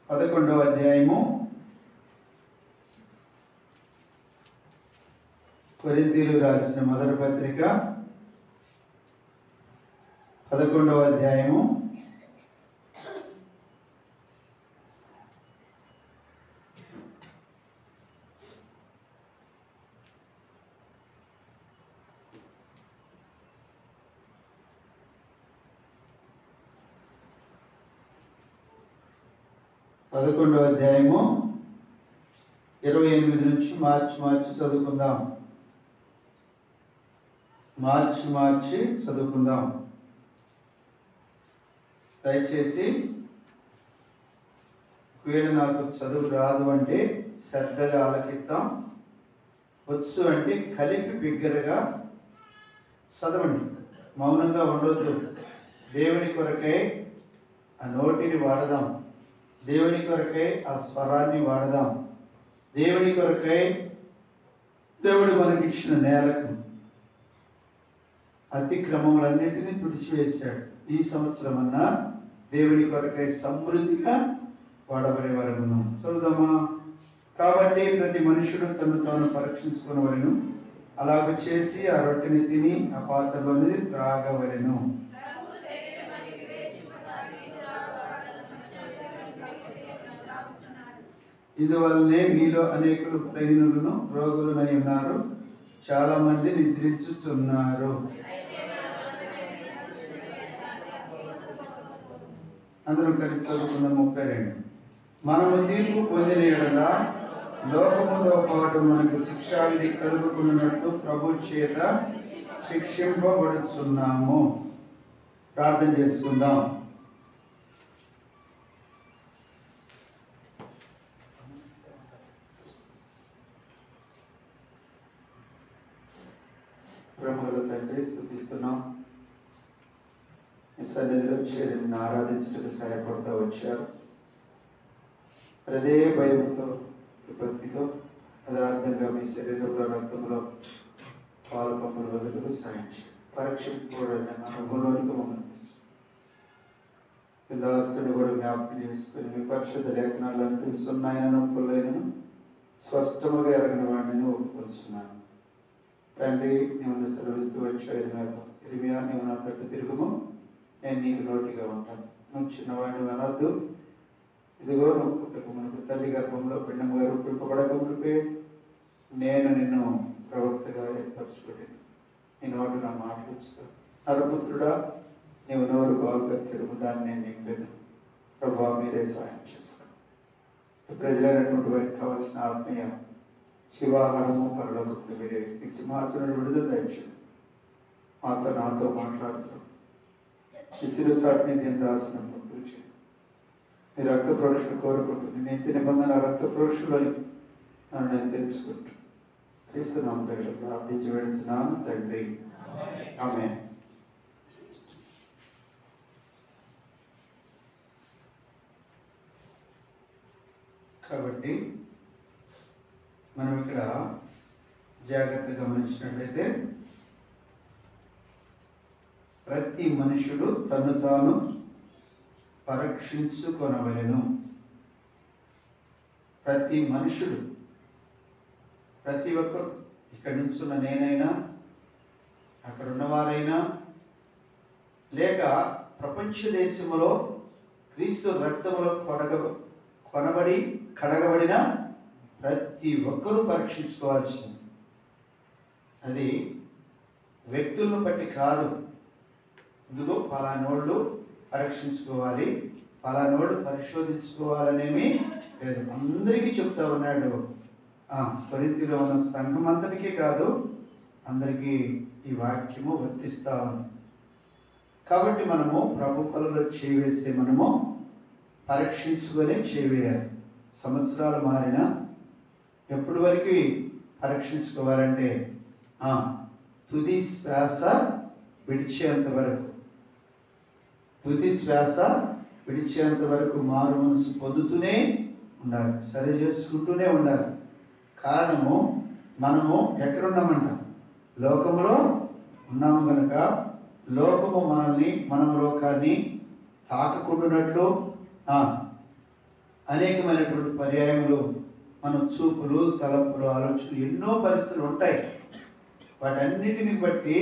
11వ అధ్యాయము కొరింథీయులకు రాసిన మొదటి పత్రిక 11వ అధ్యాయము 11వ అధ్యాయము 28 నుంచి మార్చి చదువుకుందాం. మార్చి చదువుకుందాం. దయచేసి ఒకవేళ నాకు చదువు రాదు అంటే శ్రద్ధగా ఆలకిద్దాం. వచ్చు అంటే కలిపి బిగ్గరగా చదవండి. మౌనంగా ఉండొద్దు. దేవుని కొరకై ఆ నోటిని వాడదాం. దేవుని కొరకై ఆ స్వరాన్ని వాడదాం. దేవుని కొరకై దేవుడు మనకిచ్చిన నేలకు అతిక్రమములన్నింటినీ తుడిచివేశాడు. ఈ సంవత్సరం అన్నా దేవుని కొరకై సమృద్ధిగా వాడబడే వరకు ఉన్నాం. చదువుదామా? కాబట్టి ప్రతి మనుషుడు తను తాను పరీక్షించుకునవలెను, అలాగ చేసి ఆ రొట్టెని తిని ఆ పాత్రలోని త్రాగవలెను. ఇందువల్లనే మీలో అనేకులు బలహీనులను రోగులనై ఉన్నారు, చాలా మంది నిద్రించుచున్నారు. అందరూ కలిపి చదువుకున్న 32. మనము తీర్పు పొందిన యెడల లోకముతో పాటు మనకు శిక్షావిధి కలుగుకున్నట్టు ప్రభు చేత శిక్షింపబడుచున్నాము. ప్రార్థన చేసుకుందాం. ప్రేమగల తండ్రి, స్తుతిస్తున్నాం. మీ సన్నిధిలో చేరి నిన్ను ఆరాధించడానికి సహాయపడుతూ వచ్చారు. అదే భయంతో విపత్తితో యథార్థంగా మీ శరీరంలో రక్తంలో పాలు పంపులు వదులు సాయించి పరీక్షించుకోవడానికి అనుభవంలోనికి మమ్మల్ని దాసుని కూడా జ్ఞాపకం చేసుకుని మీ పరిశుద్ధ లేఖనాలను తెలుసున్నాయనను పొల్లైనను స్పష్టముగా ఎరగిన వాడిని ఒప్పుకొస్తున్నాను. తండ్రి, నీవు సెలవిస్తూ వచ్చావు ఇర్మియా, నీవు నా తట్టు తిరుగుము, నేను నీకు నోటిగా ఉంటాను. నువ్వు చిన్నవాడిని అనొద్దు. ఇదిగో నువ్వు పుట్టక మునుపు తల్లి గర్భంలో పిండంగా రూపింపబడక మునిపే నేను నిన్ను ప్రవక్తగా ఏర్పరచుకోలేదు. నీ నోటు నా మాటలు ఇస్తాను. నరపుత్రుడా, నీవు నోరు బాగుగా తిరుగు, దాన్ని నేను నింపేది. ప్రభావ మీరే సాయం చేస్తాను. ప్రజలైనటువంటి వారికి కావాల్సిన ఆత్మీయ శివాహారము పరలోకములు మీరే. ఈ సింహాసనం విడుదల దయచేయండి. నాతో మాట్లాడుతున్నాం. శిశురు సాటిని దీని దాసిన చేయండి. మీ రక్త ప్రోక్షణ కోరుకుంటుంది. నీతి నిబంధన రక్త ప్రోక్షణలోని నన్ను నేను తెలుసుకుంటూ క్రీస్తునామం పేరిట ప్రార్థించి వేడుచున్నాను తండ్రి, ఆమేన్. కాబట్టి మనం ఇక్కడ జాగ్రత్తగా గమనించినట్లయితే ప్రతి మనుషుడు తను తాను పరీక్షించుకొనవలెను. ప్రతి మనుషుడు, ప్రతి ఒక్కరు, ఇక్కడ నుంచున్న నేనైనా, అక్కడ ఉన్నవారైనా, లేక ప్రపంచ దేశంలో క్రీస్తు రక్తములో కడగబడిన ప్రతి ఒక్కరూ పరీక్షించుకోవాల్సింది. అది వ్యక్తులను బట్టి కాదు. ఇదిగో ఫలానోళ్ళు పరీక్షించుకోవాలి, ఫలానోళ్ళు పరిశోధించుకోవాలనేమి లేదు. అందరికీ చెప్తా ఉన్నాడు. కొరింథీలో ఉన్న సంఘం అంతటికీ కాదు, అందరికీ ఈ వాక్యము వర్తిస్తా ఉంది. కాబట్టి మనము ప్రభు కొలలో చేవేస్తే మనము పరీక్షించుకొని చేయాలి. సంవత్సరాలు మారినా ఎప్పటి వరకు పరీక్షించుకోవాలంటే తుది శ్వాస విడిచేంత వరకు, తుది శ్వాస విడిచేంత వరకు మారు మనసు పొందుతూనే ఉండాలి, సరి చేసుకుంటూనే ఉండాలి. కారణము మనము ఎక్కడున్నామంట? లోకంలో ఉన్నాము కనుక లోకము మనల్ని, మనము లోకాన్ని తాకకుండానట్లు అనేకమైనటువంటి పర్యాయములు మన చూపులు, తలంపులు, ఆలోచనలు, ఎన్నో పరిస్థితులు ఉంటాయి. వాటన్నిటిని బట్టి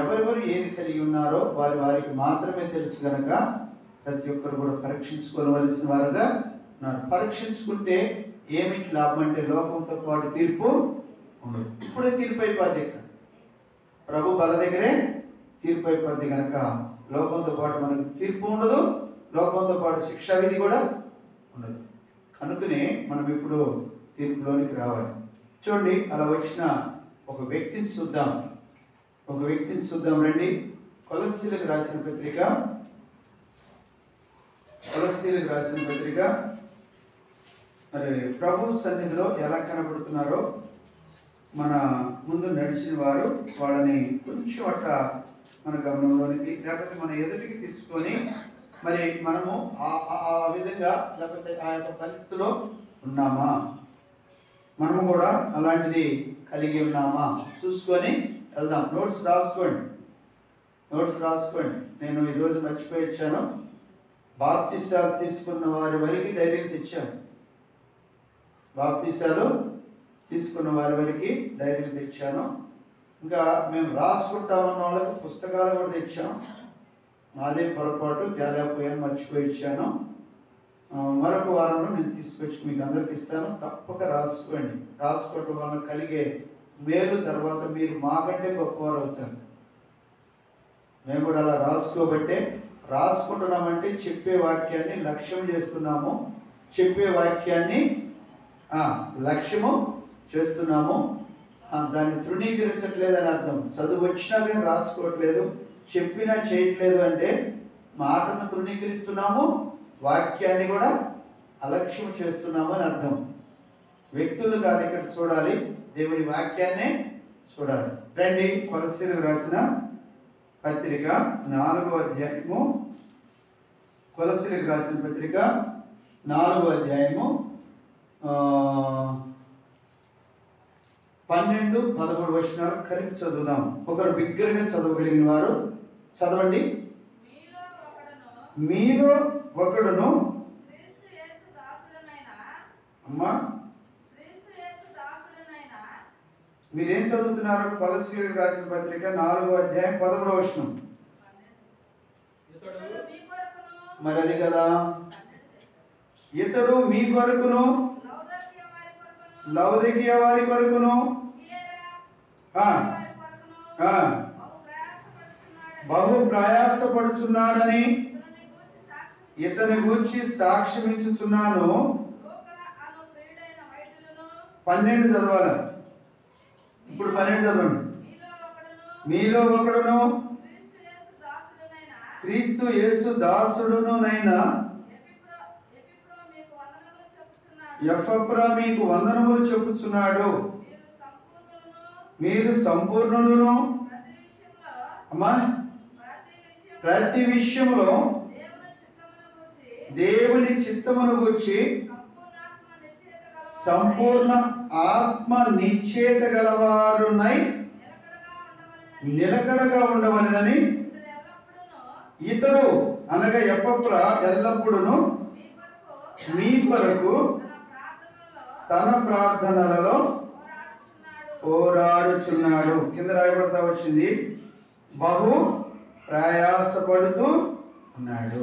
ఎవరెవరు ఏది కలిగి ఉన్నారో వారికి మాత్రమే తెలుసు కనుక ప్రతి ఒక్కరు కూడా పరీక్షించుకోవలసిన వారుగా ఉన్నారు. పరీక్షించుకుంటే ఏమిటి లాభం అంటే లోకంతో పాటు తీర్పు ఉండదు. ఇప్పుడే తీర్పు అయిపోద్ది. ప్రభు బల దగ్గరే తీర్పు అయిపోద్ది కనుక లోకంతో పాటు మనకు తీర్పు ఉండదు, లోకంతో పాటు శిక్షా విధి కూడా ఉండదు. కనుకనే మనం ఇప్పుడు తీర్పులోనికి రావాలి. చూడండి, అలా వచ్చిన ఒక వ్యక్తిని చూద్దాం. రండి. కొలస్సీలకు రాసిన పత్రిక మరి ప్రభు సన్నిధిలో ఎలా కనబడుతున్నారో మన ముందు నడిచిన వారు వాళ్ళని కొంచెం అట్ట మన గమనంలోనికి లేకపోతే మన ఎదుటికి తీసుకొని మరి మనము ఆ విధంగా లేకపోతే ఆ యొక్క పరిస్థితిలో ఉన్నామా, మనము కూడా అలాంటిది కలిగి ఉన్నామా చూసుకొని వెళ్దాం. నోట్స్ రాసుకోండి. నేను ఈరోజు మర్చిపోయి వచ్చాను. బాప్తిసాలు తీసుకున్న వారి వరకు డైరీలు తెచ్చాను. ఇంకా మేము రాసుకుంటామన్న వాళ్ళకి పుస్తకాలు కూడా తెచ్చాం. మాదే పొరపాటు, తేలేకపోయాను, మర్చిపోయి ఇచ్చాను. మరొక వారంలో నేను తీసుకొచ్చి మీకు అందరికి ఇస్తాను. తప్పక రాసుకోవటం వల్ల కలిగే మేలు తర్వాత మీరు మాకంటే గొప్పవారు అవుతారు. మేము కూడా అలా రాసుకుంటున్నామంటే చెప్పే వాక్యాన్ని లక్ష్యం చేస్తున్నాము, లక్ష్యము చేస్తున్నాము. దాన్ని తృణీకరించట్లేదని అర్థం. చదువు వచ్చినా కానీ రాసుకోవట్లేదు, చెప్పినా చేయట్లేదు అంటే మాటను తృణీకరిస్తున్నాము, వాక్యాన్ని కూడా అలక్ష్యం చేస్తున్నాము అని అర్థం. వ్యక్తులు కాదు ఇక్కడ చూడాలి, దేవుడి వాక్యాన్నే చూడాలి. రండి, కొలస్సీలకు రాసిన పత్రిక 4వ అధ్యాయము. 4వ అధ్యాయము 12-13 వచనాలు కలిపి చదువుదాం. ఒకరు బిగ్గరగా చదవగలిగిన వారు చదవండి. మీలో ఒకడును అమ్మా, మీరేం చదువుతున్నారు? కొలస్సీలకు రాసిన పత్రిక 4వ అధ్యాయం 13వ వచనం. మరి అది కదా, ఇతడు మీ కొరకును లౌదీకియ వారి కొరకును బహు ప్రయాసపడుచున్నాడని ఇతని గూర్చి సాక్ష్యమిచ్చుచున్నాను. 12 చదవాలి. ఇప్పుడు 12 చదవండి. మీలో ఒకడును క్రీస్తు యేసు దాసుడునైనా ఎపఫ్రా మీకు వందనములు చెప్పుచున్నాడు. మీరు సంపూర్ణులను అమ్మా ప్రతి విషయంలో దేవుని చిత్తమును గూర్చి సంపూర్ణ ఆత్మ నిశ్చయత గలవారునై నిలకడగా ఉండవలెనని ఇతడు అనగా ఎపఫ్రా ఎల్లప్పుడూ మీ కొరకు తన ప్రార్థనలలో పోరాడుచున్నాడు. కింద రాయబడతా వచ్చింది, బహు ప్రయాసపడుతూ ఉన్నాడు.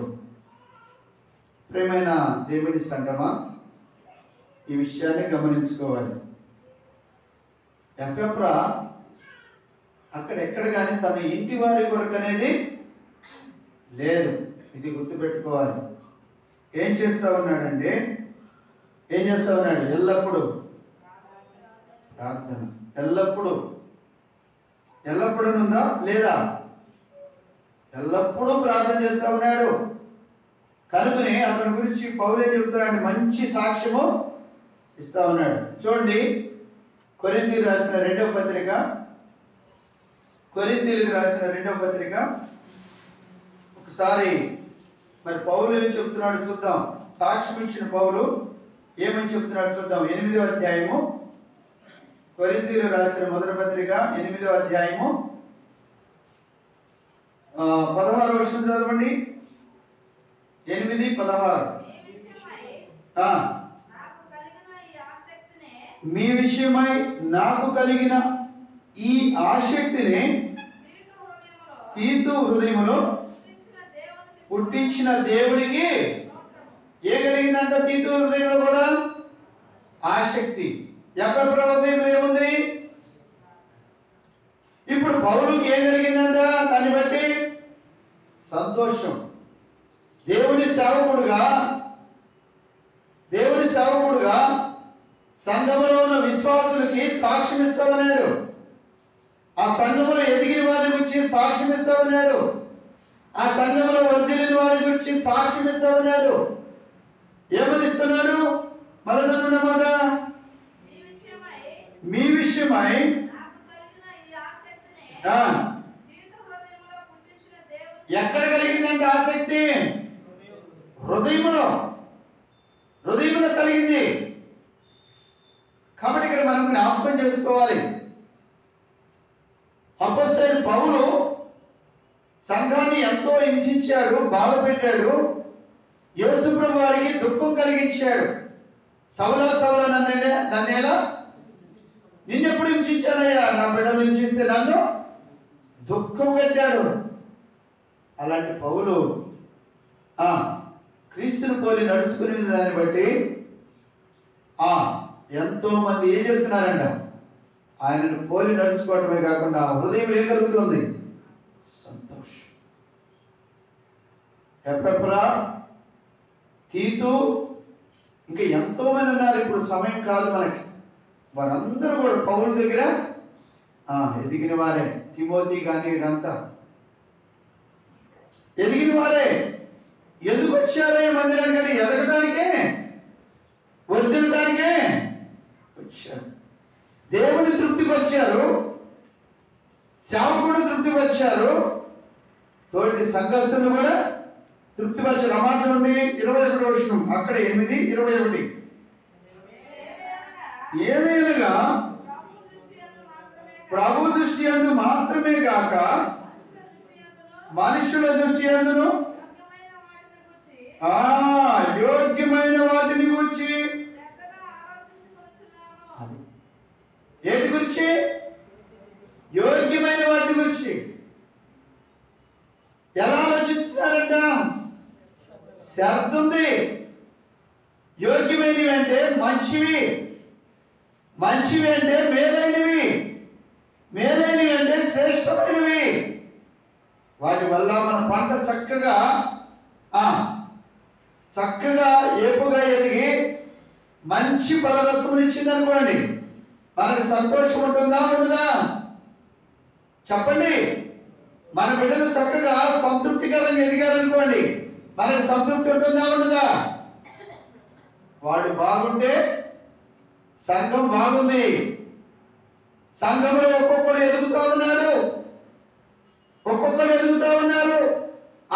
ప్రియమైన దేవుని సంగమా, ఈ విషయాన్ని గమనించుకోవాలి. ఎపఫ్రా అక్కడెక్కడ కానీ తన ఇంటి వారి కొరకు అనేది లేదు. ఇది గుర్తుపెట్టుకోవాలి. ఏం చేస్తా ఉన్నాడు? ఎల్లప్పుడూ ప్రార్థన. ఎల్లప్పుడూ ఉందా లేదా? ఎల్లప్పుడూ ప్రార్థన చేస్తా ఉన్నాడు. కనుకనే అతని గురించి పౌలు ఏం చెప్తాడంటే మంచి సాక్ష్యము ఇస్తా ఉన్నాడు. చూడండి, కొరింథీయులకు రాసిన రెండవ పత్రిక ఒకసారి మరి పౌలు ఏం చెప్తున్నాడు చూద్దాం. సాక్ష్యం ఇచ్చిన పౌలు ఏమని చెప్తున్నాడు చూద్దాం. 8వ అధ్యాయము, కొరింథీయులకు రాసిన మొదటి పత్రిక 8వ అధ్యాయము 16వ వచనం చదవండి. 8:16. మీ విషయమై నాకు కలిగిన ఈ ఆసక్తిని తీతు హృదయంలో పుట్టించిన దేవుడికి ఏ కలిగిందంట? తీతు హృదయంలో కూడా ఆసక్తి. ఎప్పటి హృదయంలో ఏముంది? ఇప్పుడు పౌలుకి ఏం కలిగిందంట? దాన్ని బట్టి సంతోషం. దేవుని సేవకుడుగా సంఘములో ఉన్న విశ్వాసులకి సాక్ష్యం ఇస్తా ఉన్నాడు. ఆ సంఘములో ఎదిగిన వారి గురించి సాక్ష్యం ఇస్తా ఉన్నాడు. ఆ సంఘములో వర్ధిల్లిన వారి గురించి సాక్ష్యం ఇస్తా ఉన్నాడు. ఏమని ఇస్తున్నాడు? మళ్ళీ చదువున్నమాట, మీ విషయమై ఎక్కడ కలిగిందంటే ఆసక్తి? హృదయంలో కలిగింది. కాబట్టి ఇక్కడ మనం జ్ఞాపకం చేసుకోవాలి, అపొస్తలుడైన పౌలు సంఘాన్ని ఎంతో హింసించాడు, బాధ పెట్టాడు, యేసుప్రభు వారికి దుఃఖం కలిగించాడు. సౌలా నన్నేలా నిన్నెప్పుడు హింసించానయ్యా? నా బిడ్డలు హింసిస్తే నన్ను దుఃఖం పెట్టాడు. అలాంటి పౌలు క్రీస్తుని పోలి నడుచుకునే దాన్ని బట్టి ఎంతో మంది ఏం చేస్తున్నారంట? ఆయనను పోలి నడుచుకోవటమే కాకుండా హృదయం ఏం కలుగుతుంది? సంతోషం. ఎపెఫ్రా, తీతు, ఇంకా ఎంతో మంది ఉన్నారు. ఇప్పుడు సమయం కాదు మనకి. వారందరూ కూడా పౌలు దగ్గర ఎదిగిన వారే. తిమోతి కానీ ఇదంతా ఎదిగిన వారే. ఎందుకు వచ్చారే మందిరానికి? ఎదగడానికే, వర్ధిల్లడానికే వచ్చారు. దేవుని తృప్తిపరిచారు, సేవకుడు తృప్తిపరిచారు, తోటి సంఘస్థులు కూడా తృప్తిపరిచారు. ఆ మాట నుండి 21వ వచనం, అక్కడ 8:21. ఏమైనగా ప్రభు దృష్టి యందు మాత్రమే కాక మనుషుల దృష్టి యందును యోగ్యమైన వాటిని గురించి. ఏటి గురించి? యోగ్యమైన వాటి గురించి. ఎలా ఆలోచిస్తున్నారంట? శ్రద్ధ ఉంది. యోగ్యమైనవి అంటే మంచివి, మంచివి అంటే మేలైనవి, మేలైనవి అంటే శ్రేష్టమైనవి. వాటి వల్ల మన పంట చక్కగా ఏపుగా ఎదిగి మంచి ఫలరసం ఇచ్చింది అనుకోండి, మనకు సంతోషం ఉంటుందా ఉండదా? చెప్పండి. మన బిడ్డలు చక్కగా సంతృప్తికరంగా ఎదిగారనుకోండి, మనకు సంతృప్తి ఉంటుందా ఉండదా? వాడు బాగుంటే సంఘం బాగుంది. సంఘంలో ఒక్కొక్కరు ఎదుగుతా ఉన్నారు.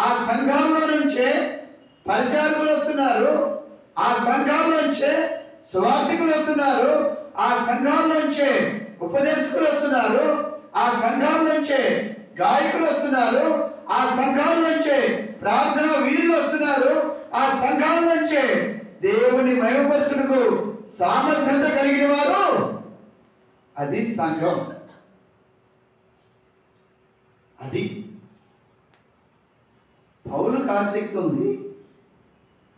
ఆ సంఘంలో నుంచే పరిచారకులు వస్తున్నారు, ఆ సంఘాల నుంచే సువార్థికులు వస్తున్నారు, ఆ సంఘాల నుంచే ఉపదేశకులు వస్తున్నారు, ఆ సంఘాల నుంచే గాయకులు వస్తున్నారు, ఆ సంఘాల నుంచే ప్రార్థన వీరులు వస్తున్నారు, ఆ సంఘాల నుంచే దేవుని మహిమపరచుటకు సామర్థ్యత కలిగిన వారు. అది సంఘం. అది పౌలుకు ఆసక్తి ఉంది,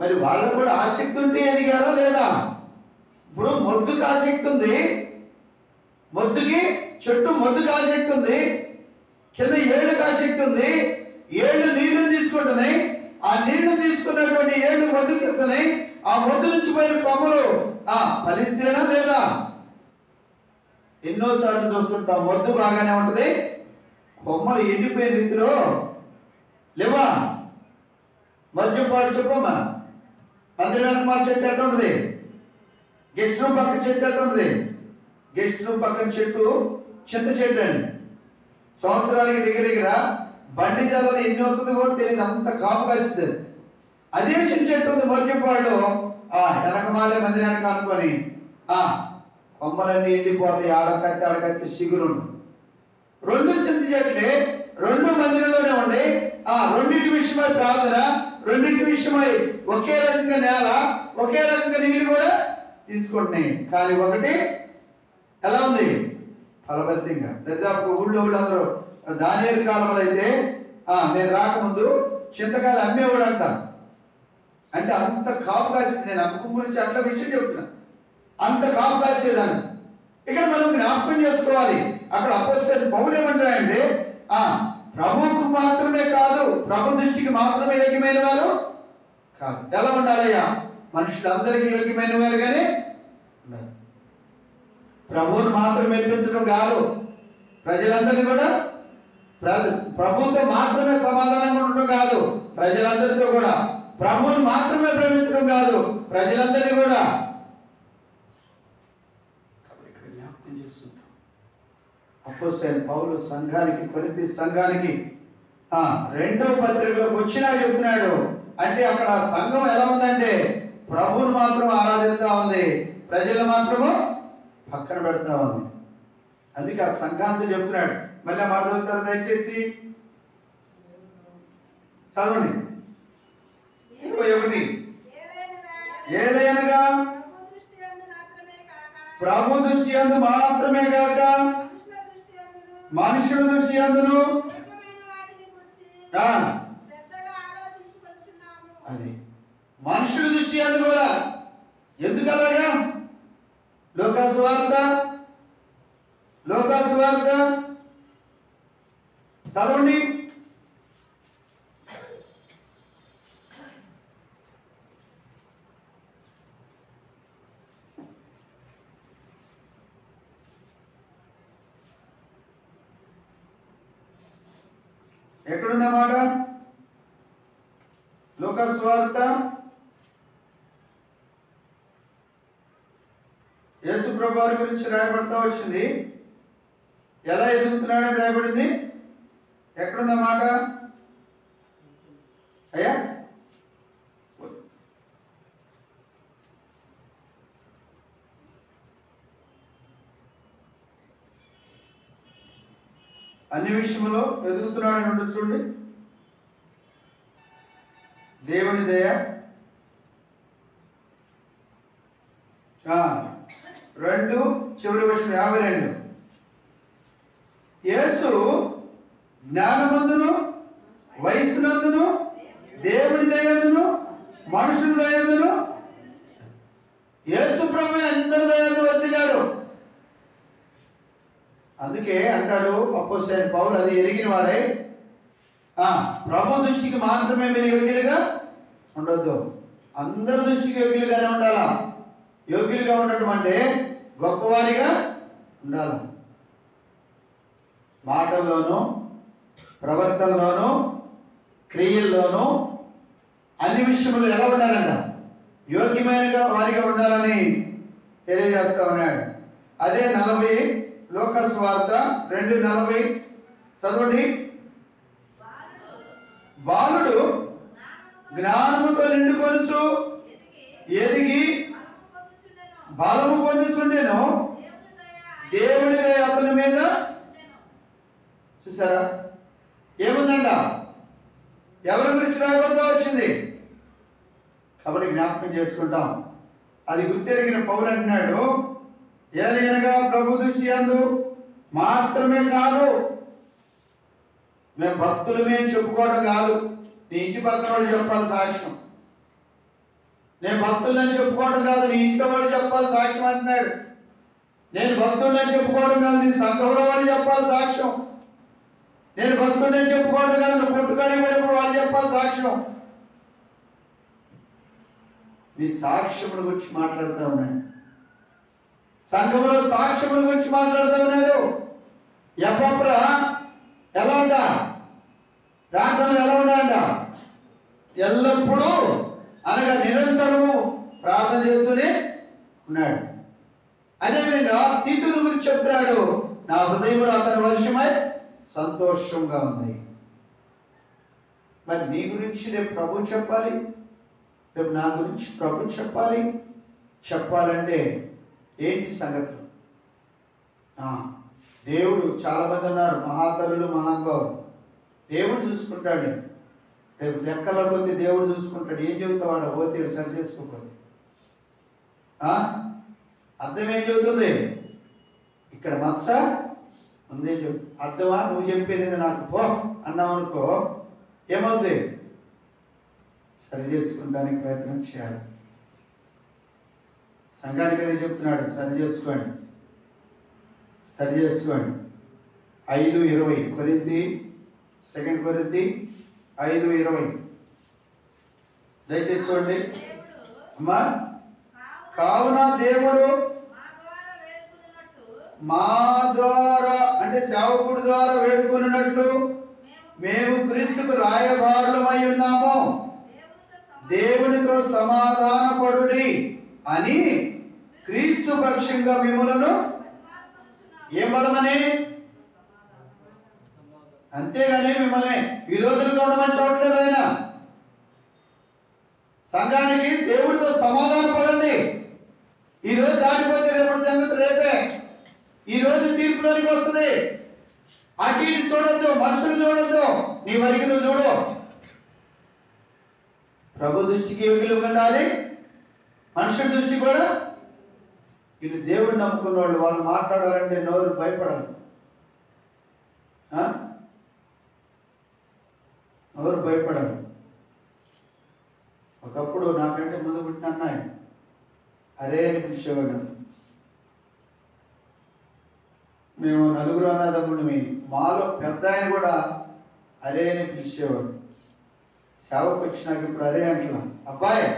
మరి వాళ్ళకు కూడా ఆసక్తి ఉంటే ఎదిగారా లేదా? ఇప్పుడు మొద్దుకు ఆసక్తి ఉంది, మొద్దుకి ఆసక్తి ఉంది, కింద ఏళ్ళకి ఆసక్తి ఉంది. ఏళ్ళు నీళ్లు తీసుకుంటున్నాయి, ఆ నీళ్లు తీసుకున్నటువంటి ఏళ్ళు మొద్దుకి ఇస్తున్నాయి. ఆ మొద్దు నుంచి పోయిన కొమ్మలు ఫలిస్తేనా లేదా? ఎన్నోసార్లు చూస్తుంటాం, మొద్దు బాగానే ఉంటుంది, కొమ్మలు ఎండిపోయిన రీతిలో లేవా? మద్యం పాడు చెప్పమ్మా. మందిరానికి మా చెట్టు ఎట్లా ఉంటుంది? గెస్ట్ రూమ్ పక్కన చెట్టు ఎట్లా ఉంటుంది? గెస్ట్ రూమ్ పక్కన చెట్టు చింత చెట్టు అండి. సంవత్సరానికి దగ్గర బండి జాలలో ఎన్ని వస్తుంది కూడా తెలియదు, అంత కాపు కాస్తుంది. అదే చింత చెట్టు ఉంది మర్చిపాడులో, వెనకమాలే మందిరానికి అనుకొని కొమ్మలన్నీ ఎండిపోతాయి. ఆడకత్తి సిగురుండు. రెండు చింత చెట్లే, రెండు మందిరంలోనే ఉండి రెండింటి విషయమై ప్రార్థన, రెండింటి విషయమై ఒకే రకంగా నేల, ఒకే రకంగా నీళ్లు కూడా తీసుకుంటున్నాయి. కానీ ఒకటి ఎలా ఉంది? ఫలభరితంగా. దరిదాపు ఊళ్ళో అందరూ దానియేలు కాలంలో అయితే నేను రాకముందు చింతకాయలు అమ్మేవాడు అంట. అంటే అంత కాపు కాసింది. నేను అమ్మకం గురించి అట్లా విషయం చెప్తున్నాను. అంత కాపు కాసేదాన్ని. ఇక్కడ మనం జ్ఞాపకం చేసుకోవాలి. అక్కడ అపోస్తలుడు పౌలు ఏమంటాడంటే ప్రభువుకు మాత్రమే కాదు, ప్రభు దృష్టికి మాత్రమే యోగ్యమైన వారు కాదు. ఎలా ఉండాలయ్యా? మనుషులందరికీ యోగ్యమైన వారుగానే ఉండాలి. ప్రభువును మాత్రం మెప్పించడం కాదు, ప్రజలందరినీ కూడా ప్రభువుతో మాత్రమే సమాధానంగా ఉండడం కాదు, ప్రజలందరితో కూడా ప్రభువును మాత్రమే ప్రేమించడం కాదు, ప్రజలందరినీ కూడా. ఇక్కడ జ్ఞాపకం చేసుకుంటాం. అపోస్తలుడైన పౌలు సంఘానికి, కొరింథీ సంఘానికి రెండవ పత్రికలోకి వచ్చినా చెప్తున్నాడు. అంటే అక్కడ సంఘం ఎలా ఉందంటే ప్రభువును మాత్రం ఆరాధిస్తూ ఉంది, ప్రజలు మాత్రము పక్కన పెడతా ఉంది. అందుకే ఆ సంఘాంతో చెప్తున్నాడు. మళ్ళీ మాట చదువుతారు దయచేసి, చదవండి. 21. ఏదైనగా ప్రభు దృష్టి యందు మాత్రమే కాక మనుషుల దృష్టి యందును అది మనుషుల దృష్టి యందు కూడా. ఎందుకు అలాగా? లోకాసు వార్త చదవండి. ఎక్కడుందన్నమాట? లోకాసు వార్త యేసు ప్రభు వారి గురించి రాయబడతా వచ్చింది. ఎలా ఎదుగుతున్నాడని రాయబడింది. ఎక్కడుందన్నమాట అయ్యా? అన్ని విషయంలో ఎదుగుతున్నాడని ఉంటుంది చూడండి. దేవుని దయ 2 చివరి వర్షం 52. యేసు జ్ఞానమందును వయసునందును దేవుని దయందును మనుషుల దయందును. యేసు ప్రభు అందరి దయందు వర్తిల్లాడు. అందుకే అంటాడు అపోస్తలుడైన పౌలు, అది ఎరిగిన వాడే ప్రభు దృష్టికి మాత్రమే మీరు యోగ్యులుగా ఉండొద్దు, అందరి దృష్టికి యోగ్యులుగానే ఉండాలా. యోగ్యులుగా ఉండటం అంటే గొప్పవారిగా ఉండాలి. మాటల్లోనూ, ప్రవర్తనలోనూ, క్రియల్లోనూ, అన్ని విషయంలో ఎలా ఉండాలంట? యోగ్యమైన వారిగా ఉండాలని తెలియజేస్తా ఉన్నాడు. అదే 40 లోకాసు వార్త 2:40 చదవండి. బాలుడు జ్ఞానముతో నిండుకొనుచు ఎదిగి బలము పొందుచుండెను, దేవుని దయ అతని మీద. చూసారా ఏముందంట? ఎవరి గురించి రాయబడతా వచ్చింది? కాబట్టి జ్ఞాపకం చేసుకుంటాం. అది గుర్తెరిగిన పౌలు అంటున్నాడు, ఏలయనగా ప్రభు దృష్టి యందు మాత్రమే కాదు. మేము భక్తులమే చెప్పుకోవడం కాదు, నీ ఇంటి పక్కన వాళ్ళు చెప్పాలి సాక్ష్యం. నేను భక్తులని చెప్పుకోవడం కాదు, నీ ఇంట్లో వాళ్ళు చెప్పాలి సాక్ష్యం అంటున్నాడు. నేను భక్తులని చెప్పుకోవడం కాదు, నీ సంఘంలో వాళ్ళు చెప్పాలి సాక్ష్యం. నేను భక్తులని చెప్పుకోవడం కాదు, నువ్వు పుట్టుకాడికి వెళ్ళినప్పుడు వాళ్ళు చెప్పాలి సాక్ష్యం. నీ సాక్ష్యముల గురించి మాట్లాడుతూ ఉన్నాడు. సంఘంలో సాక్ష్యముల గురించి మాట్లాడుతూ ఉన్నాడు. ఎప్పప్రా ఎలా ఉందా? ప్రార్థనలు ఎలా ఉన్నాయంట? ఎల్లప్పుడూ అనగా నిరంతరము ప్రార్థన చేస్తూనే ఉన్నాడు. అదేవిధంగా తీతుని గురించి చెప్తున్నాడు, నా హృదయంలో అతని వర్షమై సంతోషంగా ఉంది. మరి నీ గురించి రేపు ప్రభు చెప్పాలి, రేపు నా గురించి ప్రభు చెప్పాలి. చెప్పాలంటే ఏంటి సంగతులు? దేవుడు, చాలా మంది ఉన్నారు మహాతరులు, మహానుభావులు. దేవుడు చూసుకుంటాడు. రేపు లెక్కలో కొద్ది దేవుడు చూసుకుంటాడు. ఏం చెబుతావాడు పోతే సరి చేసుకోకపోతే? అర్థం ఏం చెబుతుంది? ఇక్కడ మత్స ఉందే చెబుతుంది. అర్థమా? నువ్వు చెప్పేది నాకు పో అన్నావు అనుకో, ఏమవుతుంది? సరి చేసుకుంటానికి ప్రయత్నం చేయాలి. సంఘానికి అదే చెప్తున్నాడు, సరి చేసుకోండి, సరి చేసుకోండి. 5:20 కొరింథీ, 2 కొరింథీ 5:20 దయచేసి చూడండి అమ్మా. కావున దేవుడు మా ద్వారా అంటే సేవకుడి ద్వారా వేడుకొనున్నట్లు మేము క్రీస్తుకు రాయబారులమై ఉన్నాము, దేవునితో సమాధానపడుడి అని క్రీస్తు పక్షంగా మిమ్మలను ఏమడమని, అంతేగాని మిమ్మల్ని విరోధులుగా ఉండమని చూడలేదు ఆయన. సంఘానికి దేవుడితో సమాధాన పడండి. ఈరోజు దాటిపోతే రేపటి సంగతి రేపే. ఈరోజు తీర్పులోనికి వస్తుంది. అటు ఇటు చూడొద్దు, మనుషులు చూడొద్దు, నీ వరకు నువ్వు చూడు. ప్రభు దృష్టికి యోగ్యులు ఉండాలి, మనుషుల దృష్టి కూడా. వీళ్ళు దేవుడు నమ్ముకున్న వాళ్ళు మాట్లాడాలంటే నోరు భయపడాలి, నోరు భయపడాలి. ఒకప్పుడు నాకంటే ముందు పుట్టిన అన్నయ్య అరే అని పిలిచేవాడు. మేము 4 అన్నదమ్ముడిమి, మాలో పెద్ద ఆయన కూడా అరే అని పిలిచేవాడు. సేవకు వచ్చినాక ఇప్పుడు అరే అంటున్నా, అబ్బాయి.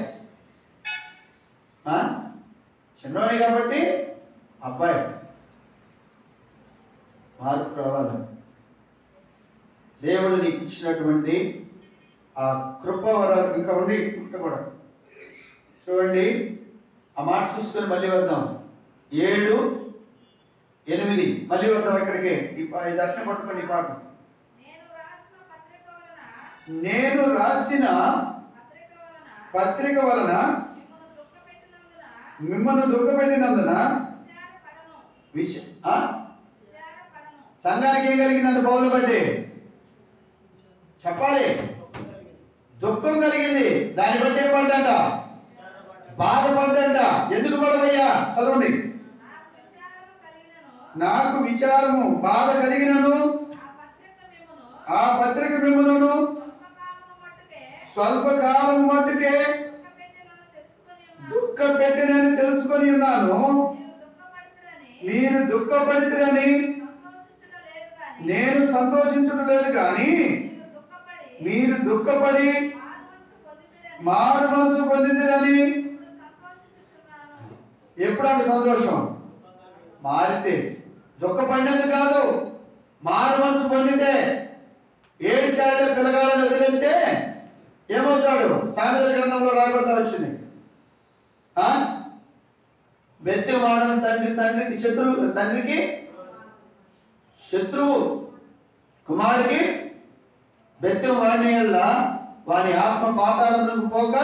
చిన్నవాడి కాబట్టి అబ్బాయి. మార్పు రావాలి. దేవుడు నీకు ఇచ్చినటువంటి ఆ కృప వరాలు ఇంకా ఉండి కూడా చూడండి. ఆ మాట చూసుకొని మళ్ళీ వద్దాం. 7:8 మళ్ళీ వద్దాం ఇక్కడికి. ఇది అట్నే పట్టుకొని ఈ పాట. నేను రాసిన పత్రిక వలన మిమ్మల్ని దుఃఖపెట్టినందున సంఘానికి ఏం కలిగిందంటే పౌలు బట్టి చెప్పాలి. దుఃఖం కలిగింది, దాన్ని బట్టి ఏం పడ్డంట? బాధపడ్డంట. ఎందుకు పడవయ్యా? చదవండి. నాకు విచారము బాధ కలిగినను ఆ పత్రిక మిమ్మలను స్వల్పకాలం మట్టుకే దుఃఖ పెట్టినని తెలుసుకొని ఉన్నాను. మీరు దుఃఖపడితేరని నేను సంతోషించడం లేదు, కానీ మీరు దుఃఖపడి మారు మనసు పొందితేరని. ఎప్పుడు ఆమె సంతోషం మారితే, దుఃఖపడినది కాదు, మారు మనసు పొందితే. 7 చాళ్ళ పిల్లగాళ్ళని వదిలేస్తే ఏమవుతాడు? సామెతల గ్రంథంలో రాబడతా వచ్చింది. బెత్తి వాడని తండ్రికి శత్రువు, తండ్రికి శత్రువు, కుమారుడికి బెత్తం వాడిని వల్ల వాని ఆత్మ పాతాళమునకు పోక.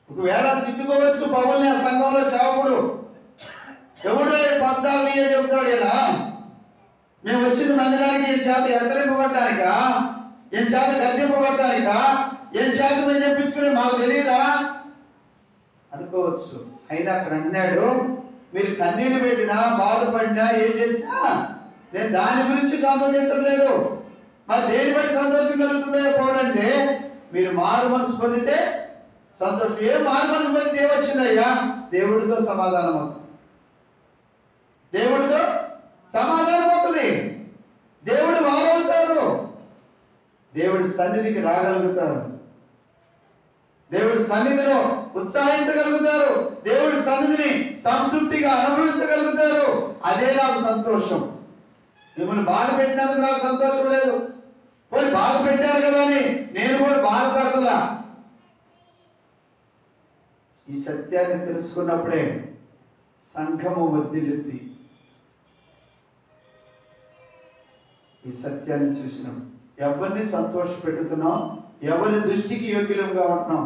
ఒకవేళ తిట్టుకోవచ్చు పౌల్ని ఆ సంఘంలో సేవకుడు. ఎవడు 14 చెప్తాడు, ఇలా మేము వచ్చింది మందిరానికి ఏం చేత హెచ్చరింపబడ్డానికా, ఏం చేత గర్తింపబడ్డానికా, ఏం చేత మేము చెప్పించుకుని మాకు తెలియదా అనుకోవచ్చు. అయినా అక్కడ అన్నాడు, మీరు కన్నీళ్ళు పెట్టినా బాధపడినా ఏం చేసినా నేను దాని గురించి సంతోషించడం లేదు. మరి దేని బట్టి సంతోషం కలుగుతుందో పోలంటే, మీరు మారు మనసు పొందితే సంతోషం. ఏ మారు మనసు పొందితే ఏమొచ్చిందయ్యా? దేవుడితో సమాధానం అవుతుంది. దేవుడితో సమాధానం అవుతుంది. దేవుడు వారవుతారు, దేవుడి సన్నిధికి రాగలుగుతారు, దేవుడి సన్నిధిలో ఉత్సాహించగలుగుతారు, దేవుడి సన్నిధిని సంతృప్తిగా అనుభవించగలుగుతారు. అదే నాకు సంతోషం. మిమ్మల్ని బాధ పెట్టినందుకు నాకు సంతోషం లేదు. పోయి బాధ పెట్టారు కదా అని నేను కూడా బాధపడుతున్నా. ఈ సత్యాన్ని తెలుసుకున్నప్పుడే సంఘము వర్ధిల్లుద్ది. ఈ సత్యాన్ని చూసినాం. ఎవరిని సంతోష పెట్టుతున్నాం, ఎవరి దృష్టికి యోగ్యులంగా ఉంటున్నాం.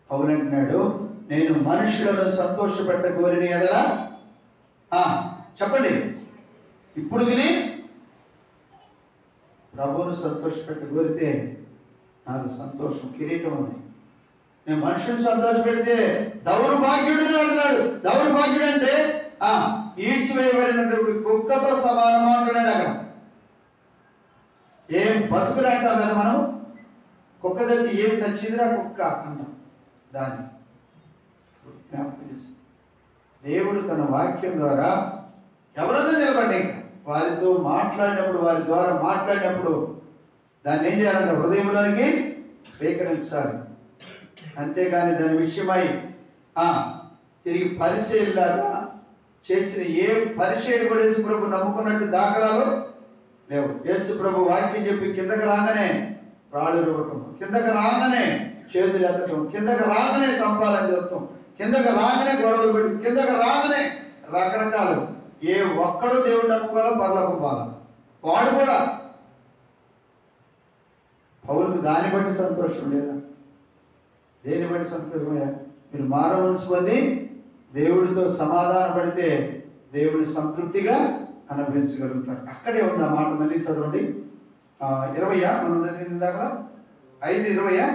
పౌలు అంటున్నాడు, నేను మనుషులను సంతోష పెట్టకోరిన ఎడల చెప్పండి ఇప్పుడు విని ప్రభువును సంతోషపెట్టి కోరితే నాకు సంతోషం, కిరీటం ఉంది. నేను మనుషుని సంతోషపెడితే దౌర్భాగ్యుడు అంటున్నాడు. దౌర్భాగ్యుడు అంటే ఈడ్చివేయబడినటువంటి కుక్కతో సమానము అంటున్నాడు. అక్కడ ఏం బతుకులు అంటాం కదా మనం, కుక్క తెచ్చి ఏం చచ్చిందిరా కుక్క అన్నాం. దాన్ని దేవుడు తన వాక్యం ద్వారా ఎవరన్నా నిలబడి వారితో మాట్లాడినప్పుడు, వారి ద్వారా మాట్లాడినప్పుడు దాన్ని ఏం చేయాలంటే హృదయంలోనికి స్వీకరించాలి. అంతేగాని దాని విషయమై తిరిగి పరిచయలాగా చేసిన ఏ పరిచయం కూడా యేసు ప్రభు నమ్ముకున్నట్టు దాఖలాలు లేవు. యేసు ప్రభు వాక్యం చెప్పి కిందకి రాగానే రాళ్ళు ఇవ్వటం, కిందకి రాగానే చేతులు ఎత్తటం, కిందకి రాగానే సంపాలని చెప్తాం, కిందకి రాగానే గొడవలు పెట్టి, కిందకి రాగానే రకరకాలు. ఏ ఒక్కడో దేవుడు నమ్ముకోవాలో పర్లోకం పోవాలి. వాడు కూడా పౌరులకు దాన్ని బట్టి సంతోషం లేదా? దేన్ని బట్టి సంతోషమయ్యా? మీరు మానవలసి పొంది దేవుడితో సమాధాన పడితే దేవుడి సంతృప్తిగా అనుభవించగలుగుతారు. అక్కడే ఉంది ఆ మాట. మళ్ళీ చదవండి. 20 మనం చదివిన దాకా 5:20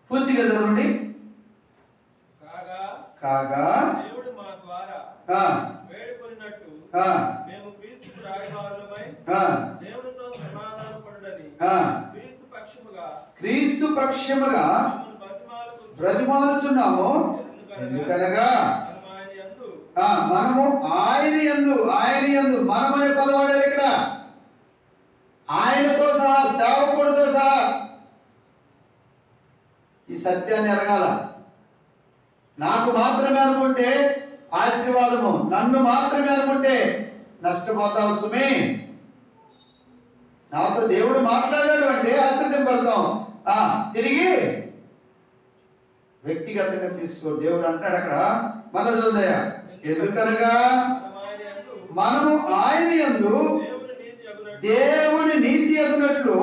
పూర్తిగా చదవండి. కాగా దేవుడు మా ద్వారా వేడుకొనినట్టు మేము క్రీస్తుకు రాయబారులమై దేవునితో సమాధానపడుడని క్రీస్తు పక్షముగా బ్రతిమాలుచున్నాము. ఎందుకనగా మనము ఆయన యందు మనమనే పదవాడాడు ఇక్కడ. ఆయనతో సహా, సేవకుడితో సహా ఈ సత్యాన్ని ఎరగాల. నాకు మాత్రమే అనుకుంటే ఆశీర్వాదము, నన్ను మాత్రమే అనుకుంటే నష్టపోతావు సుమి. నాతో దేవుడు మాట్లాడాడు అంటే ఆశ్చర్యపడతాం. తిరిగి వ్యక్తిగతంగా తీసుకో. దేవుడు అంటాడు అక్కడ, మళ్ళా చూద్దయ, ఎందుకనగా మనము ఆయన యందు దేవుని నీతి అగునట్లు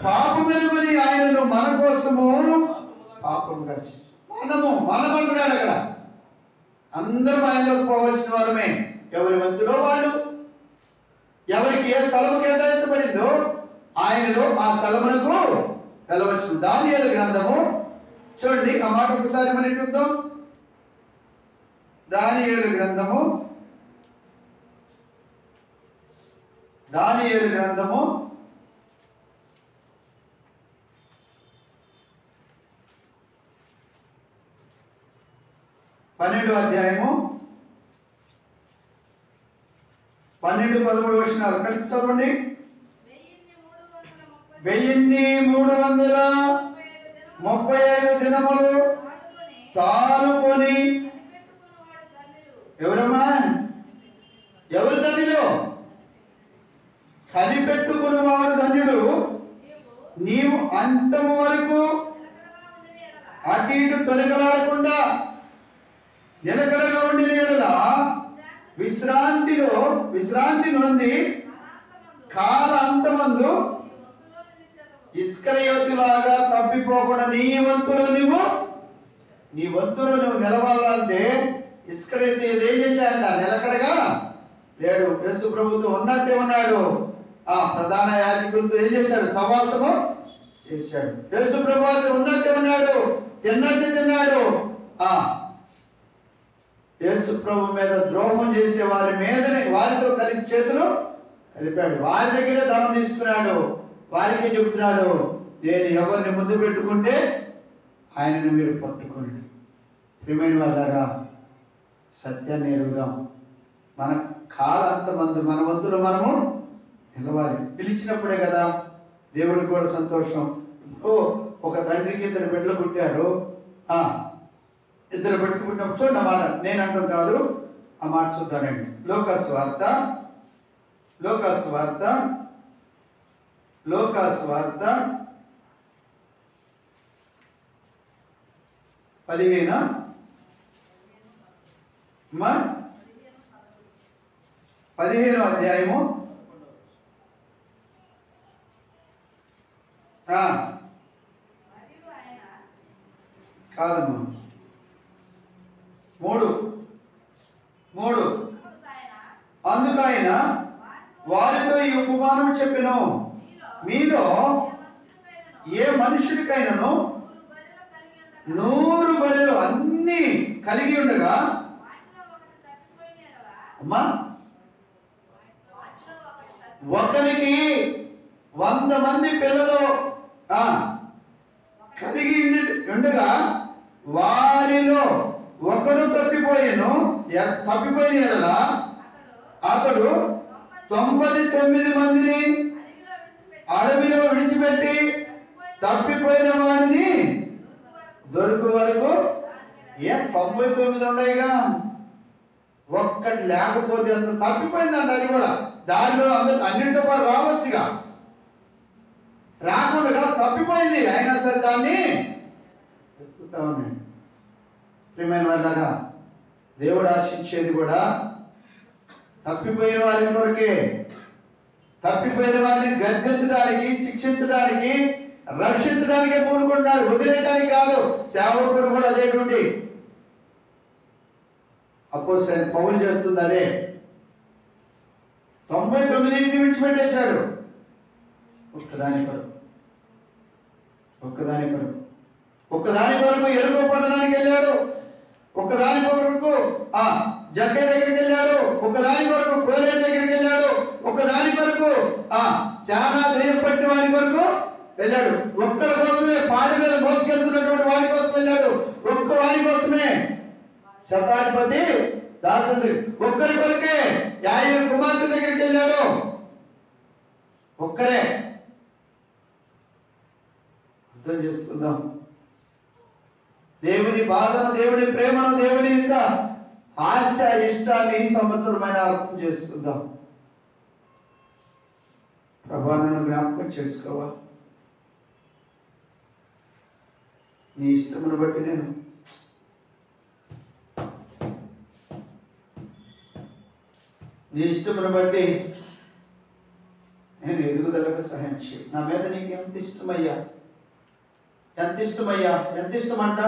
పాపమెరుగని ఆయనను మన కోసము పాపముగా మనమంటున్నాడు అక్కడ. అందరం ఆయనలోకి పోవలసిన వారమే. ఎవరి వంతులో వాళ్ళు, ఎవరికి ఏ స్థలము కేటాయించబడిందో ఆయనలో ఆ స్థలమునకు వెళ్ళవచ్చు. దానియేలు గ్రంథము చూడండి, ఆ మాట ఒకసారి మళ్ళీ చూద్దాం. దానియేలు గ్రంథము 12వ అధ్యాయము 12-13 వచనాలు కలిపి చదవండి. 1335 దినములు తాలుకొని ఎవరమ్మా? ఎవరు ధన్యులు? కనిపెట్టుకున్నవాడు ధన్యుడు. నీవు అంతము వరకు అటు ఇటు తొలగలాడకుండా నిలకడగా ఉండిన యెడల విశ్రాంతి నొంది కాలాంతమందు ఇస్కరియోతులాగా తప్పిపోకుండా నీ వంతులో నువ్వు నిలవాలంటే ఇస్కరియోతు ఏదేం చేశాడంట? నిలకడగా లేడు. యేసు ప్రభుతో ఉన్నట్టే ఉన్నాడు. ప్రధాన యాజకులతో ఏం చేశాడు? సవాసము చేశాడు. యేసు ప్రభుతో ఉన్నట్టే ఉన్నాడు, తిన్నాడు. యేసు ప్రభు మీద ద్రోహం చేసే వారి మీదనే వారితో కలిపి చేతులు కలిపాడు. వారి దగ్గరే ధనం తీసుకున్నాడు. వారికి చెబుతున్నాడు, నేను ఎవరిని ముందు పెట్టుకుంటే ఆయనను మీరు పట్టుకోండి. ప్రియమైన వాళ్ళారా, సత్యాన్ని ఎరుగుదాం. మన కాలంతమందు మన వంతులో మనము నిలవాలి. పిలిచినప్పుడే కదా దేవుడికి కూడా సంతోషం. ఒక తండ్రికి 2 బిడ్డలు పుట్టారు. 2 బిడ్డలు పుట్టినప్పుడు చూడండి ఆ మాట, నేను అంటాం కాదు, ఆ మాట చూద్దానండి. లోకాసు వార్త 15వ అధ్యాయము కాదమ్మా 3 అందుకు ఆయన వారితో ఈ ఉపమానం చెప్పెను, మీలో ఏ మనుషుడికైనను 100 గొర్రెలు అన్ని కలిగి ఉండగా అమ్మా ఒకరికి 100 మంది పిల్లలు కలిగి ఉండగా వారిలో ఒకడు తప్పిపోయిన ఎడలా అతడు 99 మందిని అడవిలో విడిచిపెట్టి తప్పిపోయిన వాడిని దొరుకు వరకు 99 ఉన్నాయిగా, ఒక్కటి లేకపోతే అంత తప్పిపోయిందంట. అది కూడా దారిలో అన్నింటితో పాటు రావచ్చుగా, రాకుండా తప్పిపోయింది. అయినా సరే దాన్ని వెతుకుతా ఉన్నాడు. ప్రియమైన వాళ్ళగా, దేవుడు ఆశించేది కూడా తప్పిపోయిన వారి కొరకే. తప్పిపోయిన వారిని గద్దించడానికి, శిక్షించడానికి, రక్షించడానికే పూనుకుంటున్నాడు, వదిలేయడానికి కాదు. సేవకుడు కూడా అదేటువంటి అపోస్తలుడైన పౌలు చేస్తుంది అదే. 99 విడిచిపెట్టేశాడు ఒక్కదాని కొరకు ఎరుక పట్టణానికి వెళ్ళాడు, ఒక్కదాని కొరకు జక్కే దగ్గరికి వెళ్ళాడు, ఒక్కదాని కొరకు కోరేడు దగ్గరికి వెళ్ళాడు, ఒక్కదాని కొరకు శానా దెయ్యం పట్టిన వాడి కొరకు వెళ్ళాడు, ఒక్కడి కోసమే పాడి మీద మోసుకెళ్తున్నటువంటి వాడి కోసం వెళ్ళాడు, ఒక్క వాడి కోసమే శతాధిపతి దాసుడు ఒక్కరి కొరకే యాయిరు కుమార్తె దగ్గరికి వెళ్ళాడు, ఒక్కరే. అర్థం చేసుకుందాం దేవుని బాధను, దేవుని ప్రేమను, దేవుని యొక్క ఆశ ఇష్టాన్ని ఈ సంవత్సరమైన అర్థం చేసుకుందాం. ప్రభావాలను జ్ఞాపకం చేసుకోవాలి. నీ ఇష్టమును బట్టి నేను ఎదుగుదలకు సహాయం చేయి. నా మీద నీకు ఎంత ఇష్టమయ్యా, ఎంత ఇష్టమంట.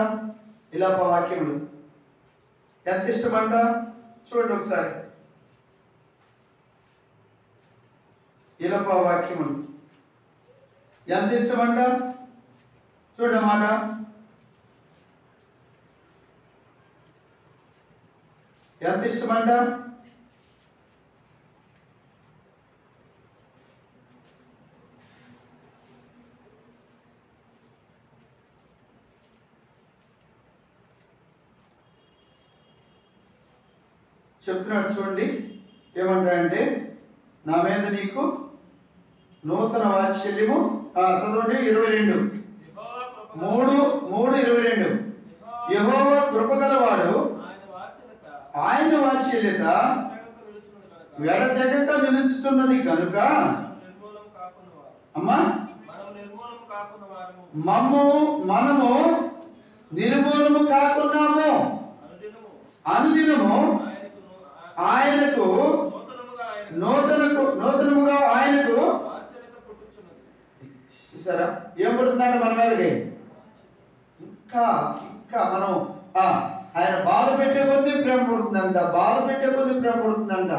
ఇలా వాక్యములు ఎంత ఇష్టమంట చూడండి ఒకసారి. ఇలా వాక్యములు ఎంత ఇష్టమంట చూడండి మాట. ఎంత ఇష్టమంట. చెప్తున్నాడు చూడండి ఏమంటాడంటే, నా మీద నీకు నూతన వాత్సల్యము. చదవండి 22 3:22. యెహోవా కృపగలవాడు, ఆయన వాత్సల్యత వెడతెగక నిలుచుతున్నది కనుక అమ్మా మనము నిర్మూలము కాకున్నాము. అనుదినము ఆయనకు నూతనముగా ఆయనకు చూసారా ఏం పడుతుందంటే మన మీదకి ఇంకా మనం ఆయన బాధ పెట్టే కొద్దీ ప్రేమ పడుతుందంట.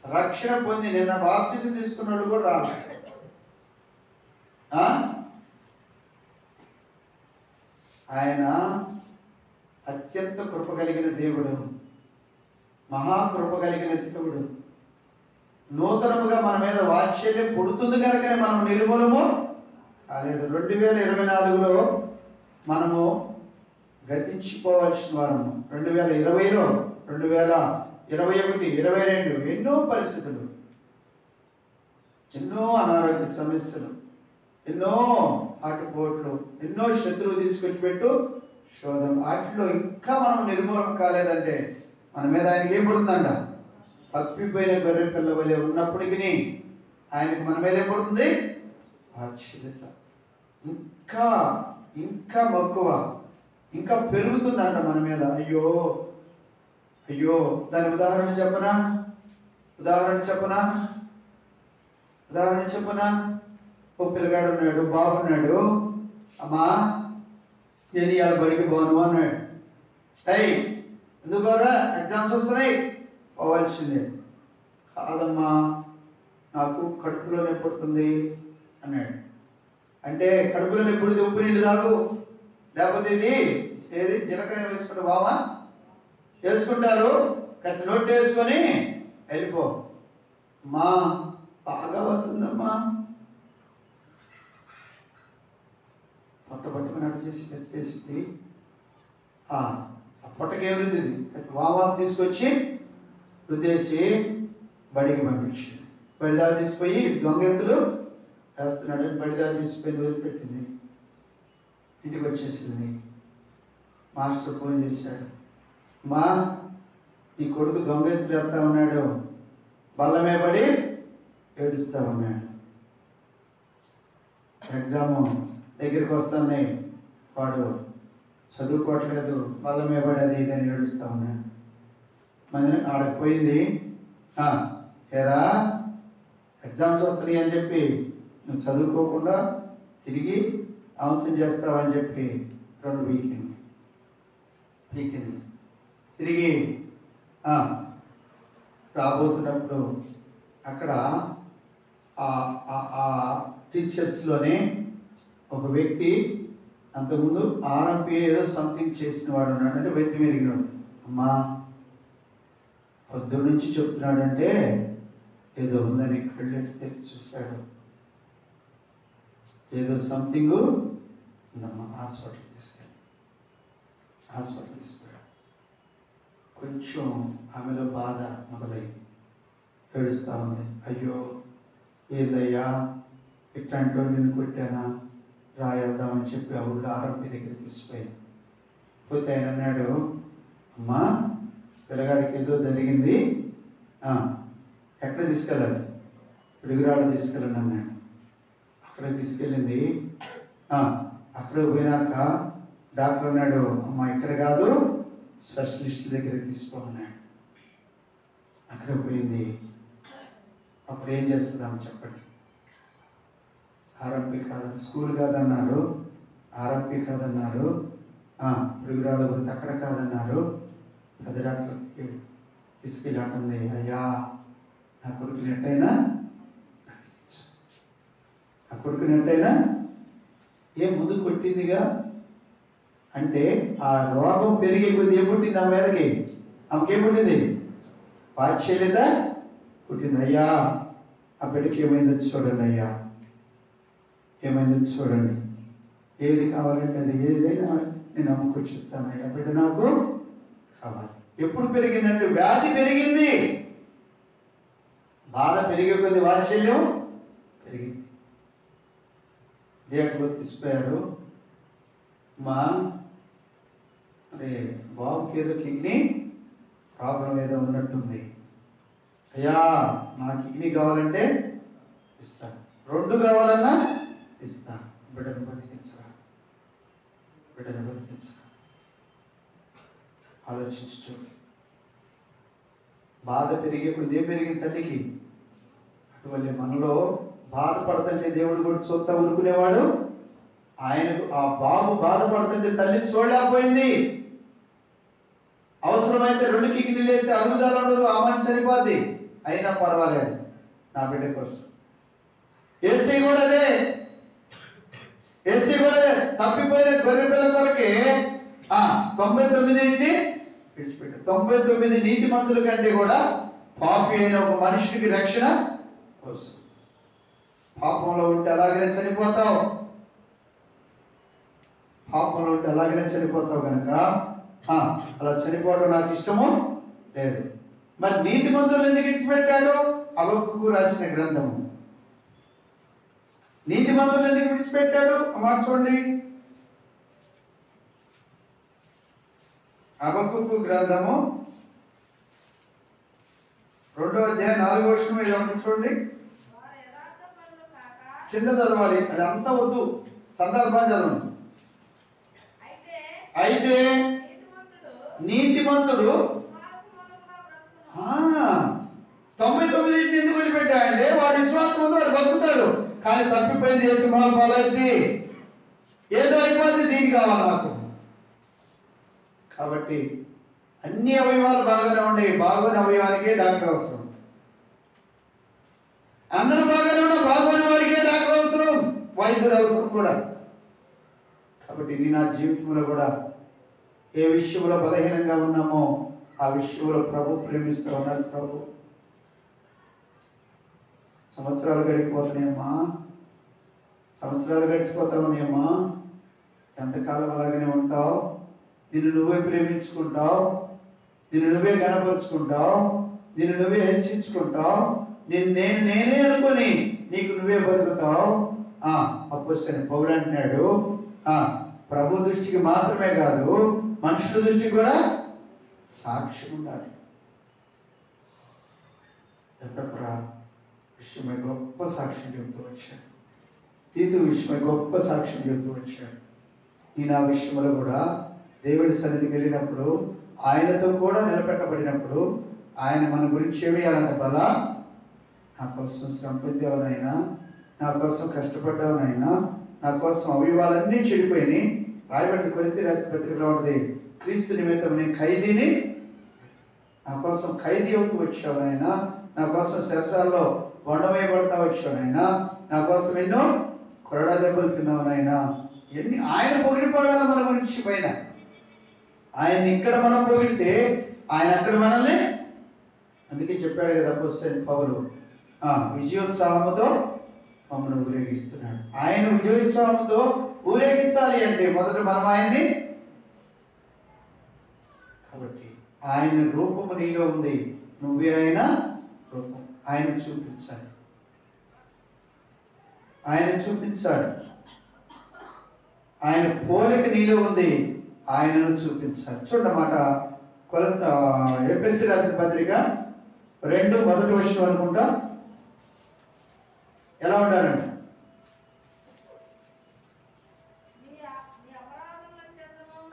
రక్షణ పొంది నిన్న బాప్తిజం తీసుకున్నాడు కూడా రాదు. ఆయన అత్యంత కృప కలిగిన దేవుడు, మహాకృప కలిగిన దేవుడు. నూతనముగా మన మీద వాత్సల్యం పుడుతుంది కనుకనే మనం నిర్మూలము కాలేదు. 2024లో మనము గతించిపోవాల్సిన వారము. 2020లో 2021, 22 ఎన్నో పరిస్థితులు, ఎన్నో అనారోగ్య సమస్యలు, ఎన్నో ఆటుపోట్లు, ఎన్నో శత్రువు తీసుకొచ్చి పెట్టు శోధన. వాటిలో ఇంకా మనం నిర్మూలన కాలేదంటే మన మీద ఆయనకి ఏం పడుతుందంట. తప్పిపోయిన గొర్రె పిల్ల వలె ఉన్నప్పటికీ ఆయనకి మన మీద ఏం పడుతుంది. వాత్సల్యత ఇంకా మక్కువ ఇంకా పెరుగుతుందంట మన మీద. అయ్యో దాని ఉదాహరణ చెప్పనా. ఓ పిల్లగాడు ఉన్నాడు, బాబున్నాడు. అమ్మా నేను ఇవాళ బడికి పోను అన్నాడు. ఎందుకోరా ఎగ్జామ్స్ వస్తున్నాయి, పోవాల్సిందే. కాదమ్మా నాకు కడుపులో నొప్పుడుతుంది అన్నాడు. అంటే కడుపులో నొప్పుడితే ఉప్పు నీళ్ళు తాగు, లేకపోతే ఇది ఏది జీలకర్ర వేసుకుంటే బావా వేసుకుంటారు, కాస్త నోట్ వేసుకొని వెళ్ళిపో. అమ్మా బాగా వస్తుందమ్మా, పొట్ట పట్టుకున్నట్టు చేసింది. ఆ పొట్టకేమింది వామా తీసుకొచ్చి రుద్దేసి బడికి పంపించింది. బడిదారు తీసుకుపోయి దొంగెత్తులు వేస్తున్నాడు. బడిదారు తీసుకుపోయి వదిలిపెట్టింది. ఇంటికి వచ్చేసింది. మాస్టర్ ఫోన్ చేశాడు, మా నీ కొడుకు దొంగెత్తులు వేస్తా ఉన్నాడు, బల్లమే పడి ఏడుస్తూ ఉన్నాడు, ఎగ్జాము దగ్గరికి వస్తున్నాయి, వాడు చదువుకోవట్లేదు, బల్లమే పడి అది ఇదని ఏడుస్తూ ఉన్నాడు. మరి ఆడకు పోయింది, ఏరా ఎగ్జామ్స్ వస్తున్నాయి అని చెప్పి నువ్వు చదువుకోకుండా తిరిగి ఆంతం చేస్తావని చెప్పి 2 పీకింది. తిరిగి రాబోతున్నప్పుడు అక్కడ ఆ టీచర్స్లోనే ఒక వ్యక్తి అంతకుముందు ఆర్ఎంపీ ఏదో సంథింగ్ చేసిన వాడు ఉన్నాడు. అంటే వ్యక్తి మెరిగినాడు. అమ్మా పొద్దు నుంచి చెప్తున్నాడంటే ఏదో ఉందని కళ్ళెట్టి తెచ్చి చూశాడు. ఏదో సంథింగ్ ఉందమ్మా, హాస్పిటల్ తీసుకెళ్ళాడు. కొంచెం ఆమెలో బాధ మొదలైంది. ఏడుస్తూ ఉంది. అయ్యో ఏందయ్యా ఇట్లాంటి నిన్ను కొట్టానా, రాయద్దామని చెప్పి ఆ ఊళ్ళో ఆర్ఎంపీ దగ్గర తీసుకుపోయింది. పోతే ఆయన అన్నాడు, అమ్మా పిల్లగాడికి ఏదో జరిగింది, ఎక్కడ తీసుకెళ్ళాలి, పిడుగురాళ్ళు తీసుకెళ్ళండి అన్నాడు. అక్కడ తీసుకెళ్ళింది. అక్కడ పోయినాక డాక్టర్ అన్నాడు, అమ్మ ఇక్కడ కాదు స్పెషలిస్ట్ దగ్గరికి తీసుకోమన్నాడు. అక్కడ పోయింది. అప్పుడు ఏం చేస్తుందాము చెప్పండి. ఆర్ఎంపీ కాదని, స్కూల్ కాదన్నారు, ఆర్ఎంపీ కాదన్నారు, పిడుగురాళ్ళు పోతే అక్కడ కాదన్నారు. పెద్ద డాక్టర్కి తీసుకెళ్ళి అంటుంది, అయ్యా నా కొడుకునట్టయినా ఏం ముందు కొట్టిందిగా. అంటే ఆ రోగం పెరిగే కొద్ది ఏం పుట్టింది ఆ మీదకి, ఆమెకేం పుట్టింది, వాత్సల్యత పుట్టింది. అయ్యా ఆ బిడ్డకి ఏమైందో చూడండి, అయ్యా ఏమైందో చూడండి, ఏది కావాలంటే అది ఏదైనా నేను అమ్ముకొని చెప్తాను, అయ్యా బిడ్డ నాకు కావాలి. ఎప్పుడు పెరిగిందంటే వ్యాధి పెరిగింది, బాధ పెరిగే కొద్ది వాత్సల్యం పెరిగింది. థియేటర్లో తీసుకుపోయారు. మా అరే బాబుకి ఏదో కిడ్నీ ప్రాబ్లం ఏదో ఉన్నట్టుంది, అయ్యా నా కిడ్నీ కావాలంటే ఇస్తాను, 2 కావాలన్నా ఇస్తాను, బిడ్డను బతికించరా. ఆలోచించి చూడు. బాధ పెరిగే కొద్ది ఏం పెరిగింది తల్లికి. అటువల్లే మనలో బాధపడుతుంటే దేవుడు కూడా చూస్తా ఊరుకునేవాడు. ఆయనకు ఆ బాబు బాధపడుతుంటే తల్లి చూడలేకపోయింది. అవసరమైతే 2 కిడ్నీలు వేస్తే అరుగుదల ఉండదు, ఆ మనిషి సరిపోద్ది, అయినా పర్వాలేదు నా బిడ్డ కోసం. ఏసీ కూడా అదే తప్పిపోయిన గొర్రె పిల్ల కొరకే 99 విడిచిపెట్టాడు. 99 నీతిమంతుల కంటే కూడా పాపి అయిన ఒక మనిషికి రక్షణ కోసం. పాపంలో ఉంటే అలాగనే చనిపోతావు, కనుక అలా చనిపోవడం నాకు ఇష్టము లేదు. మరి నీతిమంతులను ఎందుకు విడిచిపెట్టాడు? హబక్కూకు రాసిన గ్రంథము. నీతిమంతులను ఎందుకు విడిచిపెట్టాడు? మాట చూడండి, హబక్కూకు గ్రంథము 2వ అధ్యాయం 4వ వచనం ఏదన్నా చూడండి. కింద చదవాలి, అది అంతా వద్దు, సందర్భాన్ని చదవండి. అయితే నీతిమంతుడు 99 ఎందుకు వదిలిపెట్టాడంటే వాడు విశ్వాసం ఉంది, వాడు బతుకుతాడు. కానీ తప్పిపోయింది ఏ సింహాల పాలైంది, ఏదో అయిపోయింది, దీనికి కావాలి నాకు. కాబట్టి అన్ని అవయవాలు బాగానే ఉండేవి, బాగోని అవయవానికే డాక్టర్ అవసరం. అందరూ బాగానే ఉన్నా బాగోని వాడికే డాక్టర్ అవసరం, వైద్యుడు అవసరం కూడా. కాబట్టి నీ నా జీవితంలో కూడా ఏ విషయంలో బలహీనంగా ఉన్నామో ఆ విషయంలో ప్రభు ప్రేమిస్తూ ఉన్నాడు. ప్రభు సంవత్సరాలు గడిచిపోతున్నాయమ్మా, సంవత్సరాలు గడిచిపోతా ఉన్నాయమ్మా, ఎంతకాలం అలాగనే ఉంటావు? నిన్ను నువ్వే ప్రేమించుకుంటావు, నిన్ను నువ్వే కనపరుచుకుంటావు, నిన్ను నువ్వే హెచ్చించుకుంటావు, నేనే అనుకొని నీకు నువ్వే బతుకుతావు. అపోస్తలుడైన పౌలు అంటున్నాడు, ప్రభు దృష్టికి మాత్రమే కాదు మనుషుల దృష్టికి కూడా సాక్షి ఉండాలి. ఎత్తపురా విషయమై గొప్ప సాక్ష్యం చెబుతూ వచ్చాడు, తీతు విషయమై గొప్ప సాక్ష్యం చెబుతూ వచ్చాడు. ఈ నా విషయంలో కూడా దేవుడి సన్నిధికి వెళ్ళినప్పుడు, ఆయనతో కూడా నిలబెట్టబడినప్పుడు ఆయన మన గురించి ఏమేయాలంట? బలా, నా కోసం శ్రమ పొందేవనైనా, నా కోసం కష్టపడ్డావనైనా, నా కోసం అవయవాలన్నీ చెడిపోయినాయి. రాయబడింది కొరింథీ రాసిన పత్రికలో ఉంటుంది, క్రీస్తు నిమిత్తం నేను ఖైదీని, నా కోసం ఖైదీ అవుతూ వచ్చావునైనా, నా కోసం శరసాల్లో బొండవేయబడతా వచ్చావునైనా, నా కోసం ఎన్నో కొరడా దెబ్బలు తిన్నావునైనా. ఎన్ని ఆయన పొగిడిపడాలి మన గురించి పైన. ఆయన్ని ఇక్కడ మనం పొగిడితే ఆయన అక్కడ మనల్ని, అందుకే చెప్పాడు కదా అపోస్తలుడైన పౌలు, విజయోత్సాహముతో మమ్మల్ని ఊరేగిస్తున్నాడు. ఆయన విజయోత్సాహంతో ఊరేగించాలి అంటే మొదట మనం ఆయన్ని, కాబట్టి ఆయన రూపము నీలో ఉంది, నువ్వే ఆయన రూపం. ఆయన చూపించాలి, ఆయన చూపించాలి. ఆయన పోలిక నీలో ఉంది, ఆయనను చూపించాలి. చూడమాట ఎఫెసీ రాసిన పత్రిక 2:1 అనుకుంటా. ఎలా ఉండాలండి?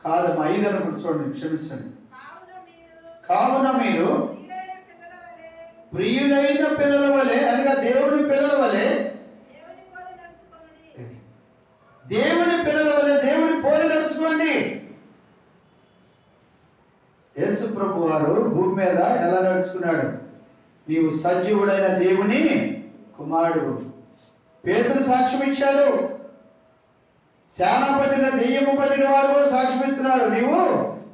కాదమ్మా, 5 అనుకుంటా. చూడండి, క్షమించండి. కావున మీరు ప్రియులైన పిల్లల వలె, అనగా దేవుడి పిల్లల వలె, దేవుడి పిల్లల వలె దేవుడి పోలి నడుచుకోండి. యేసు ప్రభు వారు భూమి మీద ఎలా నడుచుకున్నాడు? నీవు సజీవుడైన దేవుని కుమారుడు. పేతురు సాక్ష్యం ఇచ్చాడు, శానా పట్టిన దెయ్యము పట్టిన వాడు కూడా సాక్ష్యం ఇస్తున్నాడు, నీవు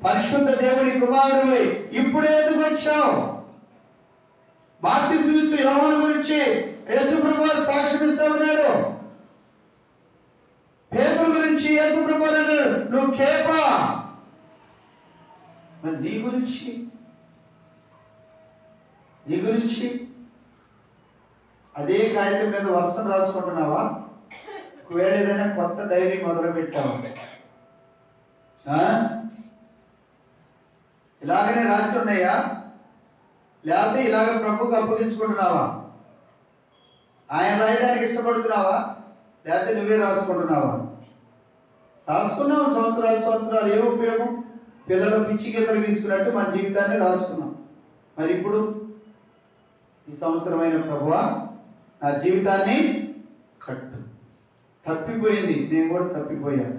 పరిశుద్ధ దేవుని కుమారుడివి. ఇప్పుడు ఎందుకు వచ్చావు? బాప్తిస్మం ఇచ్చే యోహాను గురించి యేసు ప్రభు వారు సాక్ష్యం ఇస్తా ఉన్నాడు. పేతురు గురించి యేసు ప్రభు వారు అన్నాడు, నువ్వు కేపా. మరి నీ గురించి అదే కాగితం మీద వర్షం రాసుకుంటున్నావా? ఒకవేళ ఏదైనా కొత్త డైరీ మొదలు పెట్టావా? ఇలాగనే రాసి ఉన్నాయా? లేకపోతే ఇలాగ ప్రభువుకు అప్పగించుకుంటున్నావా? ఆయన రాయడానికి ఇష్టపడుతున్నావా? లేకపోతే నువ్వే రాసుకుంటున్నావా? రాసుకున్నావు సంవత్సరాలు, ఏ ఉపయోగం? పిల్లలు పిచ్చి గీతలు గీసుకున్నట్టు మన జీవితాన్ని రాసుకున్నాం. మరి ఇప్పుడు ఈ సంవత్సరమైన ప్రభువా నా జీవితాన్ని కట్టు. తప్పిపోయింది, నేను కూడా తప్పిపోయాను.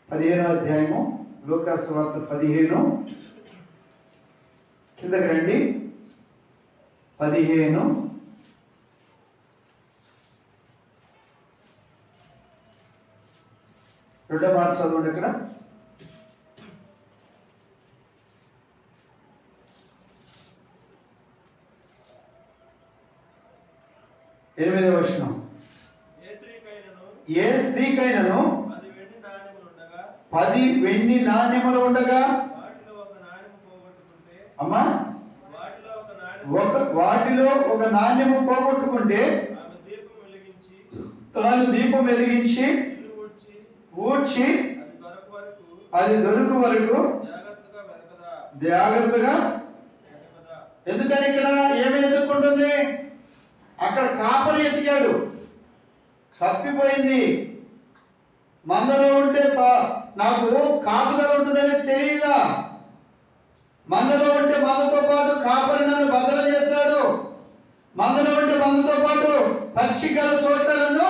15వ అధ్యాయము లూకా సువార్త 15, కిందకి రండి. 15 రెండో మాట చదవండి. ఇక్కడ ఎనిమిదవ వచనం, ఏ స్త్రీకైనను 10 వెండి నాణెములు ఉండగా, అమ్మా వాటిలో ఒక నాణ్యము పోగొట్టుకుంటే తాను దీపం వెలిగించి ఊడ్చి అది దొరుకు వరకు జాగ్రత్తగా. ఎందుకని ఇక్కడ ఏమి ఎదుర్కొంటుంది? అక్కడ కాపరి ఎతికాడు, తప్పిపోయింది. మందలో ఉంటే నాకు కాపుదల ఉంటుందని తెలియదా? మందలో ఉంటే మందతో పాటు కాపరి నన్ను బదలు చేశాడు. మందలో ఉంటే మందతో పాటు పక్షికల చోట్లను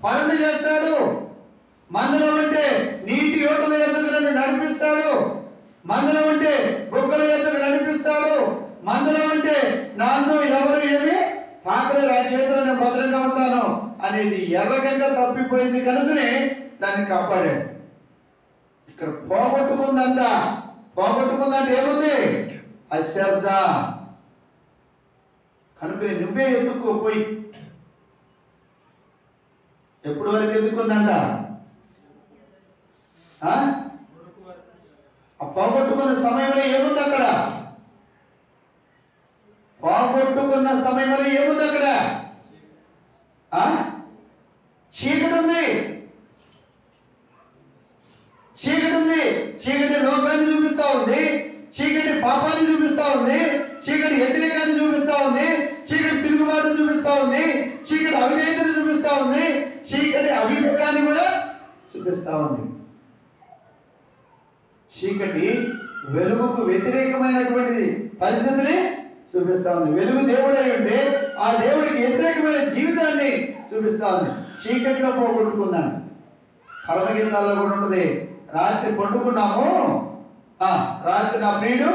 పరుడు చేస్తాడు. మందలో ఉంటే నీటి యోటుల ఎద్దుకు నన్ను నడిపిస్తాడు. మందలో ఉంటే బొగ్గల ఎద్దుకు నడిపిస్తాడు. మందలో ఉంటే నన్ను ఎవరు ఏమి ఆఖరి ఆయన చేతిలో నేను భద్రంగా ఉంటాను అనేది ఎర్రగంగా తప్పిపోయింది కనుకనే దాన్ని కాపాడాడు. ఇక్కడ పోగొట్టుకుందంటే ఏముంది? అశ్రద్ధ. కనుక నువ్వే ఎత్తుకోపోయి ఎప్పుడు వరకు ఎత్తుకుందంట? పోగొట్టుకున్న సమయంలో ఏముంది అక్కడ? పోగొట్టుకున్న సమయంలో ఏముంది అక్కడ? చీకటి ఉంది. చీకటి లోకాన్ని చూపిస్తా ఉంది, చీకటి పాపాన్ని చూపిస్తా ఉంది, చీకటి వ్యతిరేకాన్ని చూపిస్తా ఉంది, చీకటి తిరుగుబాటు చూపిస్తా ఉంది, చీకటి అవిధేయతను చూపిస్తా ఉంది, చీకటి అవివేకాన్ని కూడా చూపిస్తా ఉంది. చీకటి వెలుగుకు వ్యతిరేకమైనటువంటి పరిస్థితిని చూపిస్తా ఉంది. వెలుగు దేవుడై ఉంటే ఆ దేవుడికి వ్యతిరేకమైన జీవితాన్ని చూపిస్తా ఉంది. చీకటిలో పోగొట్టుకుందాను. పరమగీతాల్లో కూడా ఉంటుంది, రాత్రి పండుకున్నాము, రాత్రి నా ప్రియుడు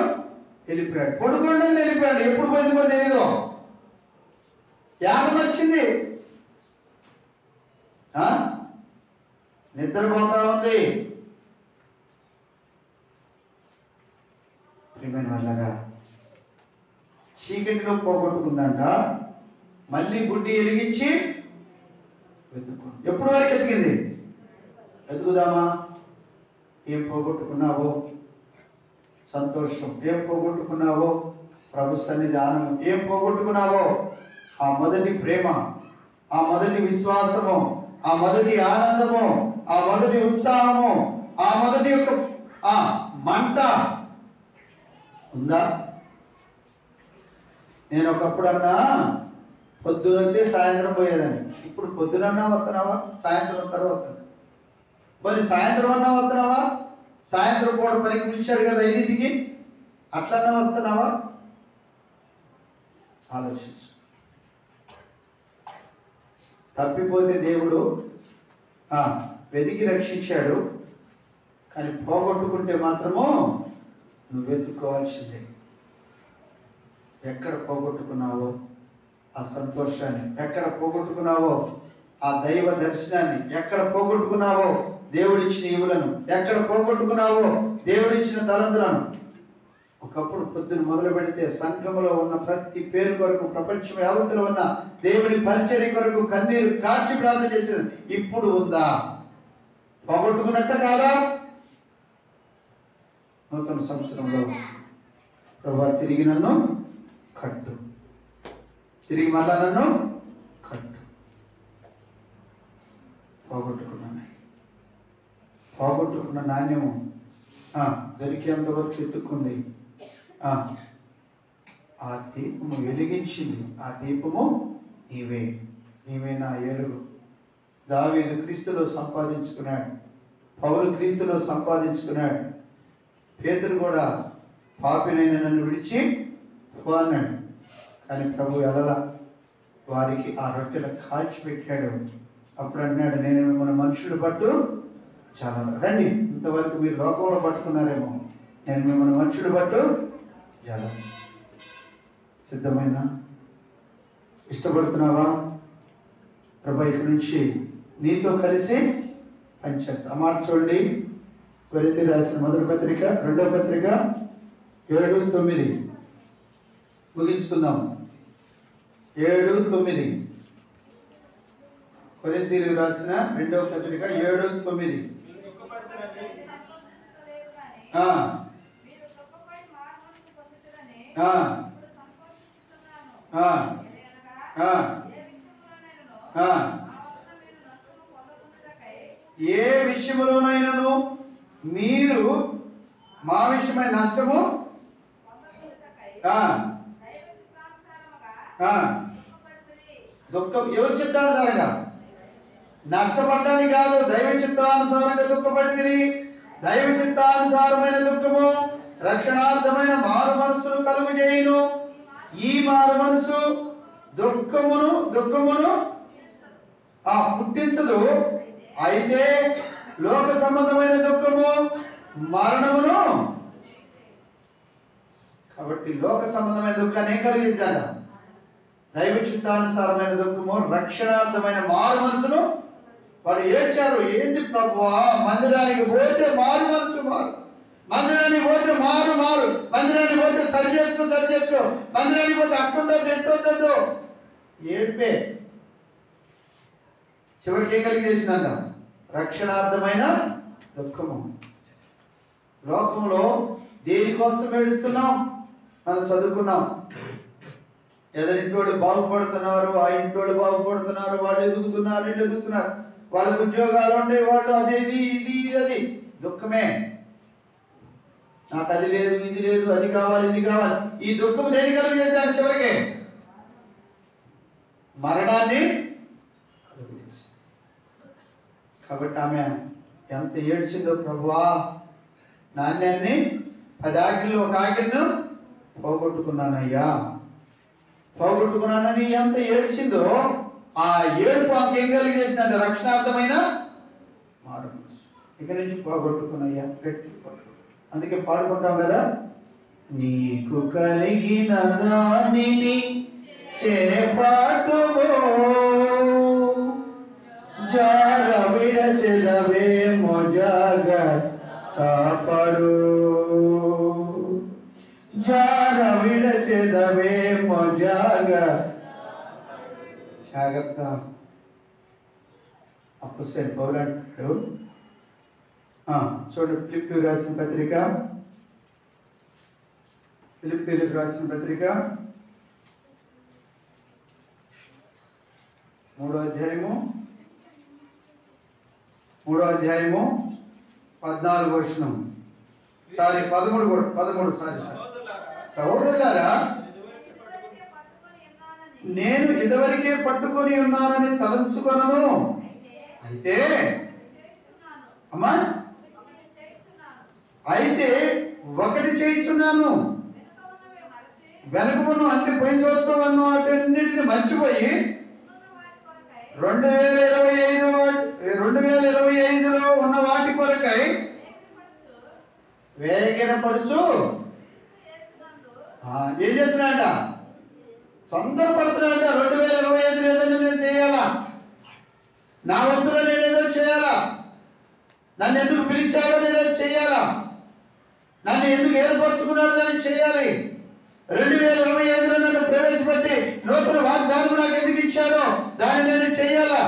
వెళ్ళిపోయాడు. పడుకోండి వెళ్ళిపోయాడు. ఎప్పుడు పోయింది కూడా తెలియదు. యాగం వచ్చింది, నిద్రపోతా ఉంది. ప్రియమైన వాళ్ళగా, చీకటిలో పోగొట్టుకుందంట. మళ్ళీ గుడ్డి వెలిగించి వెతుక్కు. ఎప్పుడు వరకు ఎతికింది? వెతుకుదామా? ఏం పోగొట్టుకున్నావో సంతోషం, ఏం పోగొట్టుకున్నావో ప్రభు సన్నిధి ఆనందం, ఏం పోగొట్టుకున్నావో ఆ మొదటి ప్రేమ, ఆ మొదటి విశ్వాసము, ఆ మొదటి ఆనందము, ఆ మొదటి ఉత్సాహము, ఆ మొదటి యొక్క ఆ మంట ఉందా? నేను ఒకప్పుడు అన్నా పొద్దునంతే సాయంత్రం పోయేదని. ఇప్పుడు పొద్దునన్నా వస్తున్నావా? సాయంత్రం తర్వాత మరి సాయంత్రం అన్నా వస్తున్నావా? సాయంత్రం పూట పనికి పిలిచాడు కదా 5ంటికి, అట్లన్నా వస్తున్నావా? ఆలోచించు. తప్పిపోతే దేవుడు వెతికి రక్షించాడు, కానీ పోగొట్టుకుంటే మాత్రము నువ్వు వెతుక్కోవాల్సిందే. ఎక్కడ పోగొట్టుకున్నావో ఆ సంతోషాన్ని, ఎక్కడ పోగొట్టుకున్నావో ఆ దైవ దర్శనాన్ని, ఎక్కడ పోగొట్టుకున్నావో దేవుడిచ్చిన ఈవులను, ఎక్కడ పోగొట్టుకున్నావో దేవుడిచ్చిన తలంతులను. ఒకప్పుడు పొద్దున మొదలు పెడితే సంఘములో ఉన్న ప్రతి పేరు కొరకు, ప్రపంచం యావత్తులో ఉన్న దేవుడి పరిచర్య కొరకు కన్నీరు కార్చి ప్రార్థన చేసేది. ఇప్పుడు ఉందా? పోగొట్టుకున్నట్ట కాదా? నూతన సంవత్సరంలో ప్రభా తిరిగి నన్ను కట్టు, తిరిగి మళ్ళా నన్ను కట్టు. పోగొట్టుకున్న నాణ్యము దొరికేంత వరకు ఎత్తుకుంది. ఆ దీపము వెలిగించింది. ఆ దీపము నీవే, నీవే నా ఎలుగు. దావీదు క్రీస్తులో సంపాదించుకున్నాడు, పౌలు క్రీస్తులో సంపాదించుకున్నాడు. పేతురు కూడా పాపినైన నన్ను విడిచి పో అన్నాడు, కానీ ప్రభు ఎలలా వారికి ఆ రొట్టెలు కాల్చి పెట్టాడు. అప్పుడు అన్నాడు, నేను మిమ్మల్ని మనుషులు పట్టు చాలా రండి, ఇంతవరకు మీరు లోకంలో పట్టుకున్నారేమో, నేను మిమ్మల్ని మనుషులు పట్టు చాలా. సిద్ధమైన ఇష్టపడుతున్నావా? ప్రభు ఇక నుంచి నీతో కలిసి పనిచేస్తా. ఆ మాట చూడండి, కొరింథీయులకు రాసిన మొదటి పత్రిక 2వ పత్రిక 7-9 ముగించుకుందాం. 7-9 కొరింథీయులకు రాసిన 2వ పత్రిక 7-9. ఏ విషయములోనైనను మీరు మా విషయమై నష్టము దుఃఖం. ఎవరి చిత్తానుసారంగా? నష్టపడ్డానికి కాదు, దైవ చిత్తానుసారంగా దుఃఖపడింది. దైవ చిత్తానుసారమైన దుఃఖము రక్షణార్థమైన మారు మనస్సును కలుగు చేయును. ఈ మారు మనసు దుఃఖమును పుట్టించదు. అయితే లోక సంబంధమైన దుఃఖము మరణమును. కాబట్టి లోక సంబంధమైన దుఃఖాన్ని ఏం కలిగిస్తాడు? దైవ చిత్తానుసారమైన దుఃఖము, రక్షణార్థమైన మారు మనసును వాళ్ళు ఏడ్చారు. ఏంది ప్రభువా, మందిరానికి పోతే మారు మనసు మారు, మందిరానికి పోతే మారు మారు, మందిరానికి పోతే సరి చేసుకో, మందిరానికి పోతే అట్టుండదు ఎట్టొద్దు ఏడ్పే. చివరికి ఏం కలిగేసిందంట? రక్షణార్థమైన దుఃఖము. లోకంలో దేనికోసం ఏడుస్తున్నాం? మనం చదువుకున్నాం, ఎదరింటోళ్ళు బాగుపడుతున్నారు, ఆ ఇంటోళ్ళు బాగుపడుతున్నారు, వాళ్ళు ఎదుగుతున్నారు, వీళ్ళు ఎదుగుతున్నారు, వాళ్ళకి ఉద్యోగాలు ఉండే, వాళ్ళు అదేది ఇది అది దుఃఖమే. నాకు అది లేదు, ఇది లేదు, అది కావాలి, ఇది కావాలి. ఈ దుఃఖం దేని కలుగు చేశాడు? చివరికి మరణాన్ని. కాబట్టి ఆమె ఎంత ఏడ్చిందో, ప్రభువా నాణ్యాన్ని 10 ఆకిళ్ళు ఒక ఆకిళ్ళను పోగొట్టుకున్నానయ్యా, పోగొట్టుకున్నానని ఎంత ఏడ్చిందో, ఆ ఏడుపు ఆమె ఏం కలిగేసిందంటే రక్షణార్థమైన మారు. ఇక నుంచి పోగొట్టుకున్నాయ్యా, గట్టి. అందుకే పాడుకుంటాం కదా, నీకు కలిగిన దానిని చేపట్టుకో, జార విడచెదవేమో జాగ్రత్త పడు, జార విడచెదవేమో జాగ్రత్త. అపోస్తలుడైన పౌలు అంటాడు, చూడండి ఫిలిప్పీయులకు రాసిన పత్రిక, ఫిలిప్పీయులకు రాసిన పత్రిక 3వ అధ్యాయము 14వ వచనం, 13 కూడా 13 సహోదరులారా, నేను ఇదివరకే పట్టుకొని ఉన్నానని తలంచుకొనను, అయితే అమ్మా అయితే ఒకటి చేయించున్నాను, వెనుక ఉన్న అంటే పోయిన సంవత్సరం అన్న వాటన్నిటిని మర్చిపోయి 2025లో ఉన్న వాటి కొరకై వేగిరపడుచు. ఏం చేస్తున్నాడ? తొందరపడుతున్నాడ. 2025 ఏదైనా నేను చేయాలా, నా వంతులో నేనేదో చేయాలా, నన్ను ఎందుకు పిలిచాడో నేనేదో చేయాలా, నన్ను ఎందుకు ఏర్పరచుకున్నాడో దాన్ని చేయాలి. 2025లో నన్ను ప్రవేశపెట్టి నూతన వాగ్దానం నాకు ఎందుకు ఇచ్చాడో దాన్ని నేను చేయాలా.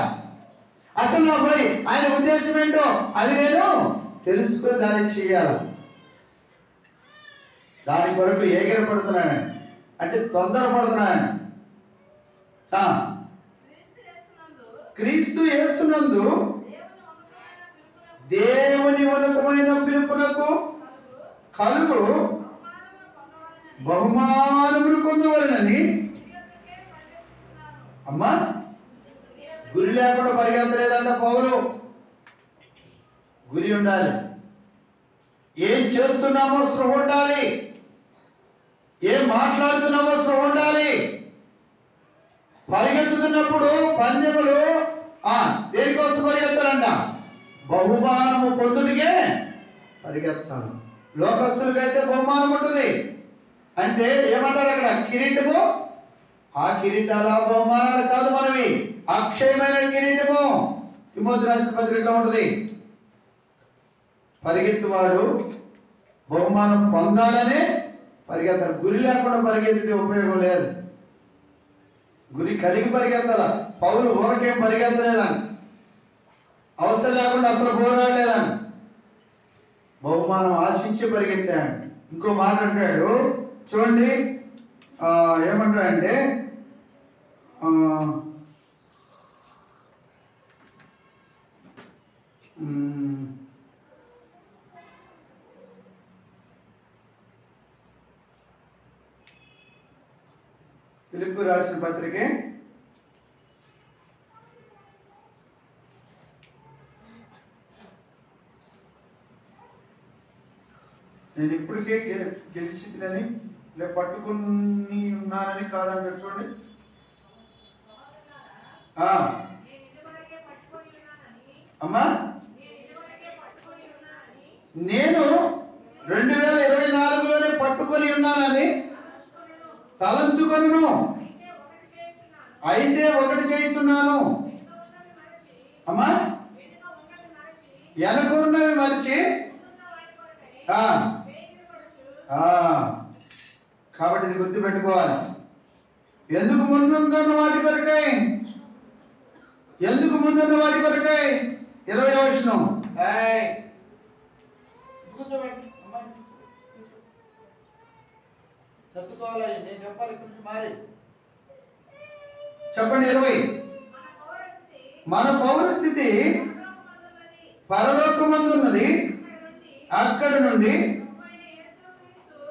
అసలు నాపై ఆయన ఉద్దేశం ఏంటో అది నేను తెలుసుకుని దాన్ని చేయాలి. దాని కొరకు ఏగిరపడుతున్నాను అంటే తొందరపడుతున్నాను. క్రీస్తు యేసునందు దేవుని ఉన్నతమైన పిలుపునకు కలుగు బహుమానములు పొందవలెనని. అమ్మా గురి లేకుండా పరిగెత్తలేదంట పౌలు. గురి ఉండాలి. ఏం చేస్తున్నామో స్పృహ ఉండాలి, ఏం మాట్లాడుతున్నామో స్పృహ ఉండాలి. పరిగెత్తుతున్నప్పుడు పందెములు దేనికోసం పరిగెత్తాలంట? బహుమానము పొందుడికే పరిగెత్తాలి. లోకస్తులకైతే బహుమానం ఉంటుంది. అంటే ఏమంటారు అక్కడ? కిరీటము. ఆ కిరీటాల బహుమానాలు కాదు మనవి, అక్షయమైన కిరీటము. తిమోతి రాసిన పత్రికలో ఉంటుంది. పరిగెత్తువాడు బహుమానం పొందాలనే పరిగెత్తాలి. గురి లేకుండా పరిగెత్తితే ఉపయోగం లేదు. గురి కలిగి పరిగెత్తాల. పౌలు ఊరకేం పరిగెత్తలేదని, అవసరం లేకుండా అసలు పోరాడలేదని, బహుమానం ఆశించి పరిగెత్తాడు. ఇంకో మాట అంటాడు చూడండి, ఏమంటాడంటే ఫిలిప్పీయులకు రాసిన పత్రిక 'నేను ఇప్పటికే గెలిచిందని లే పట్టుకుని ఉన్నానని కాదని పెట్టుకోండి. అమ్మా నేను 2024లోనే పట్టుకొని ఉన్నానని తలంచుకొనును. అయితే ఒకటి చేస్తున్నాను. అమ్మా, వెనకున్నవి మరిచి కాబట్టి ఇది గుర్తు పెట్టుకోవాలి. ఎందుకు ముందున్న వాటి కొరకై, ఎందుకు ముందున్న వాటి కొరకై 20వ వచనం. చెప్పండి 20. మన పౌరస్థితి పరలోకమందున్నది, అక్కడ నుండి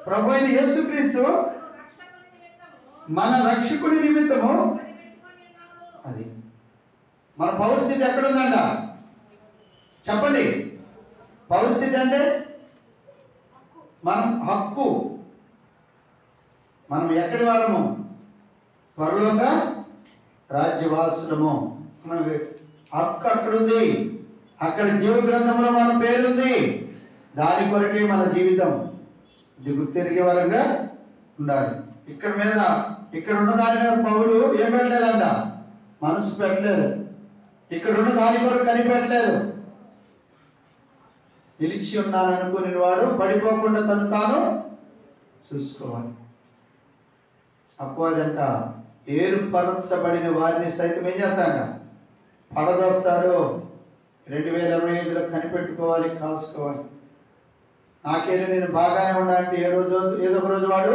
ప్రభువైన యేసుక్రీస్తు మన రక్షకుడి నిమిత్తము. అది మన పౌరస్థితి ఎక్కడుందంట చెప్పండి. పౌరస్థితి అంటే మనం హక్కు. మనం ఎక్కడి వాళ్ళము? పరలోక రాజ్యవాసులము. మన హక్కు అక్కడుంది. అక్కడ జీవ గ్రంథంలో మన పేరుంది. దాని కొరకే మన జీవితం. ఇది గుర్తెరిగే వారంగా ఉండాలి. ఇక్కడ ఉన్న దాని మీద పౌలు ఏం పెట్టలేదంట, మనసు పెట్టలేదు. ఇక్కడ ఉన్న దాని కొరకు కనిపెట్టలేదు. నిలిచి ఉన్నాననుకునే వాడు పడిపోకుండా తను తాను చూసుకోవాలి. అపవాదంట ఏర్పరచబడిన వారిని సైతం ఏం చేస్తాడంట, పడదోస్తాడు. 2025లో కనిపెట్టుకోవాలి, కాసుకోవాలి. నాకేదో నేను బాగానే ఉండాలంటే ఏదో ఒక రోజు వాడు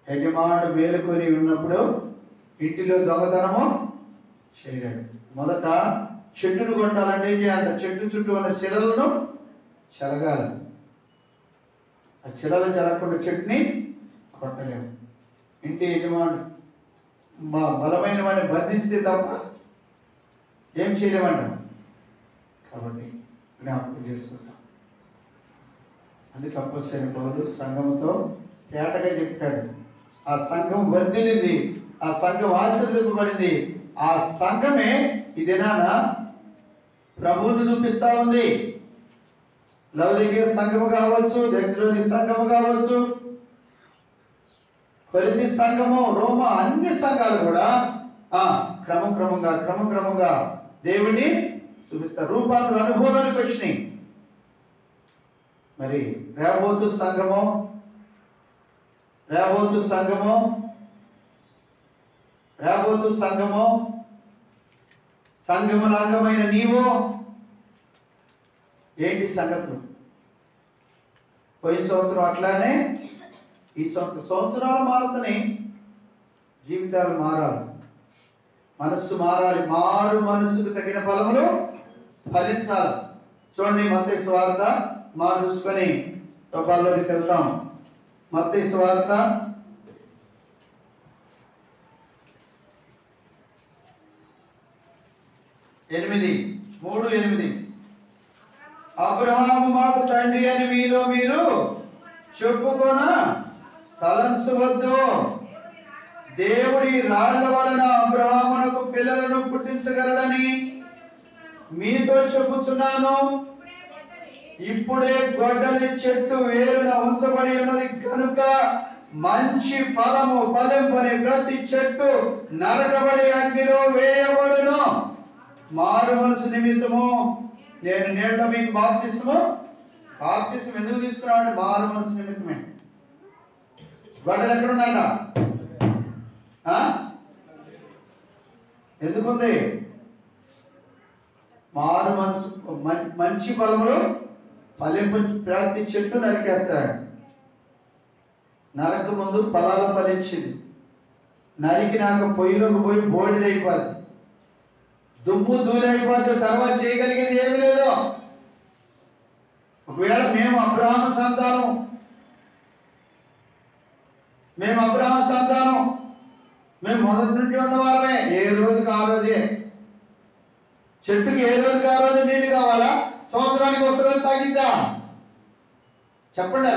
యజమానుడు మేలుకొని ఉన్నప్పుడు ఇంటిలో దొంగతనము చేయలేడు. మొదట చెట్టును కొట్టాలంటే ఏం చేయాలంట, చెట్టు చుట్టూ ఉన్న శిలలను చెలగాలి. ఆ శిలలు చెలగకుండా చెట్టుని కొట్టలేము. ఇంటి యజమానుడు బలమైన వాడిని బంధిస్తే తప్ప ఏం చేయలేమంట. కాబట్టి జ్ఞాపకం చేసుకుంటాం. అందుకే అపోస్తలుడైన పౌలు సంఘంతో తేటగా చెప్పాడు. ఆ సంఘం వర్ధిల్లింది, ఆ సంఘం ఆశీర్వదింపబడింది. ఆ సంఘమే ఈ దినాన ప్రభువును చూపిస్తా ఉంది. లౌదికీయ సంఘము కావచ్చు, దెస్సలోని సంఘము కావచ్చు, కొరింథీ సంఘము, రోమా, అన్ని సంఘాలు కూడా క్రమక్రమంగా దేవుడిని చూపిస్తారు. రూపాంతర అనుభవానికి వచ్చినాయి. మరి రాబోతు సంఘము సంఘముల అంగమైన నీవు ఏంటి సంగతులు? పోయిన సంవత్సరం అట్లానే ఈ సంవత్సరాలు మారుతున్నాయి. జీవితాలు మారాలి, మనస్సు మారాలి. మారు మనస్సుకు తగిన ఫలములు ఫలించాలి. చూడండి, మత్తయి సువార్త చూసుకొని రూపాల్లోకి వెళ్తాం. మత్తయి సువార్త 3:8 అబ్రహాము మాకు తండ్రి అని మీలో మీరు చెప్పుకొన తలంచవద్దు. దేవుడి రాళ్ల వలన అబ్రహామునకు పిల్లలను పుట్టించగలడని మీతో చెప్పుచున్నాను. ఇప్పుడే గొడ్డలి చెట్టు వేరున ఉంచబడి ఉన్నది కనుక మంచి ఫలము ఫలింపని ప్రతి చెట్టు నరకబడి అగ్నిలో వేయబడును. మారు మనసు నిమిత్తము నేను నేడు మీకు బాప్తిస్మం ఎందుకు తీసుకున్నామంటే మారు మనసు నిమిత్తమే. గొడ్డలు ఎక్కడుందంట? ఎందుకుంది? మారు మనసు మంచి ఫలములు ఫలింపు ప్రతి చెట్టు నరికేస్తాడు. నరక ముందు ఫలాలు ఫలించింది. నరికినాక పొయ్యిలోకి పోయి బోడిదైపోద్ది, దుమ్ము ధూళైపోతే తర్వాత చేయగలిగేది ఏమి లేదు. ఒకవేళ మేము అబ్రహాము సంతానం మేము మొదటి నుండి ఉన్నవారమే. ఏ రోజుకి ఆ రోజే, చెట్టుకి ఏ రోజుకి ఆ రోజే నీళ్ళు కావాలా? సంవత్సరానికి ఒక రోజు తాగిద్దా? చెప్పండి.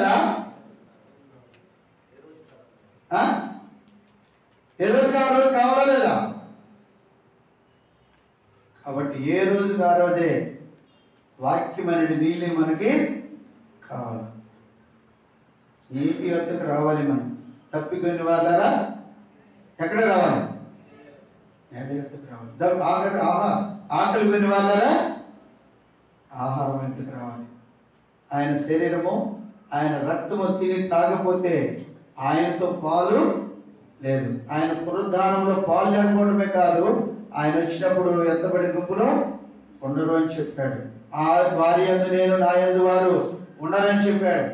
ఏ రోజుకి ఆ రోజు కావాలా లేదా? కాబట్టి ఏ రోజుకి ఆ రోజే వాక్యం అనేది నీళ్ళు మనకి కావాలి. నీటి వద్దకు రావాలి. మనం తప్పికొని వాళ్ళరా ఎక్కడ రావాలి? మేడ ఎత్తుకు రావాలి. ఆకలి కొని వాళ్ళారా ఆహారం ఎత్తుకు రావాలి. ఆయన శరీరము ఆయన రక్తము తిని తాగపోతే ఆయనతో పాలు లేదు. ఆయన పునరుద్ధానంలో పాలు లేకపోవడమే కాదు, ఆయన వచ్చినప్పుడు ఎత్తబడి గుంపులో ఉండరు అని చెప్పాడు. వారి యందు నేను, నా యందు వారు ఉండరని చెప్పాడు.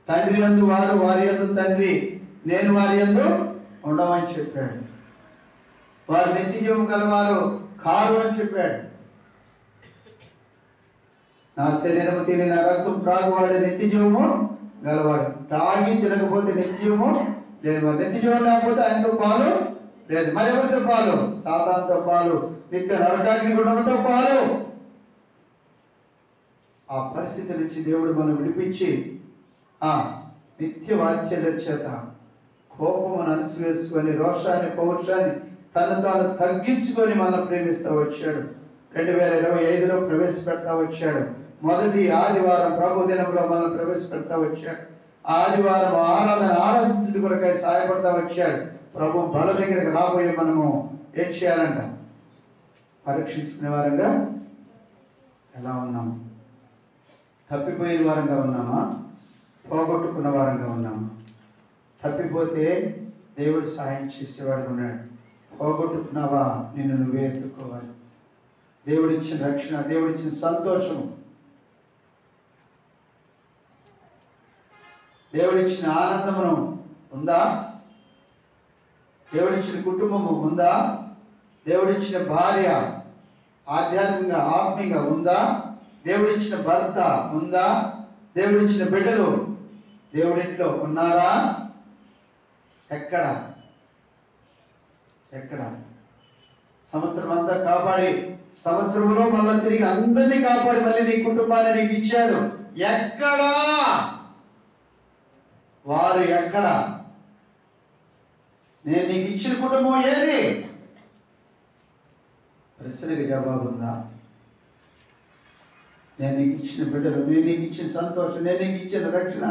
తండ్రి యందు వారు, వారి యందు తండ్రి, నేను వారి యందు ఉండవని చెప్పాడు. వారు నిత్య జీవం గలవారు కారు అని చెప్పాడు. నా శరీరము తిని నా రక్తం త్రాగువాడు నిత్య జీవము గలవాడు. తాగి తినకపోతే నిత్య జీవము లేదు. మరి నిత్య జీవం లేకపోతే ఆయనతో పాలు లేదు. మరి ఎవరితో పాలు? సాతానుతో పాలు, నిత్య నరకాగ్ని గుండముతో పాలు. ఆ పరిస్థితి నుంచి దేవుడు మనం విడిపించి ఆ నిత్య వాత్సల్య చేత కోపమును అణిసివేసుకొని రోషాన్ని పౌరుషాన్ని తను తాను తగ్గించుకొని మనం ప్రేమిస్తూ వచ్చాడు. 2025లో ప్రవేశపెడతా వచ్చాడు. మొదటి ఆదివారం ప్రభు దినంలో మనం ప్రవేశపెడతా వచ్చాడు. ఆదివారం ఆరాధించడం కొరకై సహాయపడతా వచ్చాడు. ప్రభు బల దగ్గరకు రాబోయే మనము ఏం చేయాలంట? పరీక్షించుకునే వారంగా ఎలా ఉన్నాము? తప్పిపోయిన వారంగా ఉన్నామా? పోగొట్టుకున్న వారంగా ఉన్నామా? తప్పిపోతే దేవుడు సాయం చేసేవాడు ఉన్నాడు. పోగొట్టుకున్నావా? నిన్ను నువ్వే ఎత్తుకోవాలి. దేవుడిచ్చిన రక్షణ, దేవుడిచ్చిన సంతోషము, దేవుడిచ్చిన ఆనందమును ఉందా? దేవుడిచ్చిన కుటుంబము ఉందా? దేవుడిచ్చిన భార్య ఆధ్యాత్మికంగా ఆత్మీయంగా ఉందా? దేవుడిచ్చిన భర్త ఉందా? దేవుడిచ్చిన బిడ్డలు దేవుడింట్లో ఉన్నారా? ఎక్కడ? సంవత్సరం అంతా కాపాడి, సంవత్సరంలో మళ్ళీ తిరిగి అందరినీ కాపాడి మళ్ళీ నీ కుటుంబాన్ని నీకు ఇచ్చాడు. ఎక్కడా? వారు ఎక్కడ? నేను నీకు ఇచ్చిన కుటుంబం ఏది? ప్రశ్నకి జవాబు ఉందా? నేను నీకు ఇచ్చిన బిడ్డలు, నేను నీకు ఇచ్చిన సంతోషం, నేను నీకు ఇచ్చిన రక్షణ,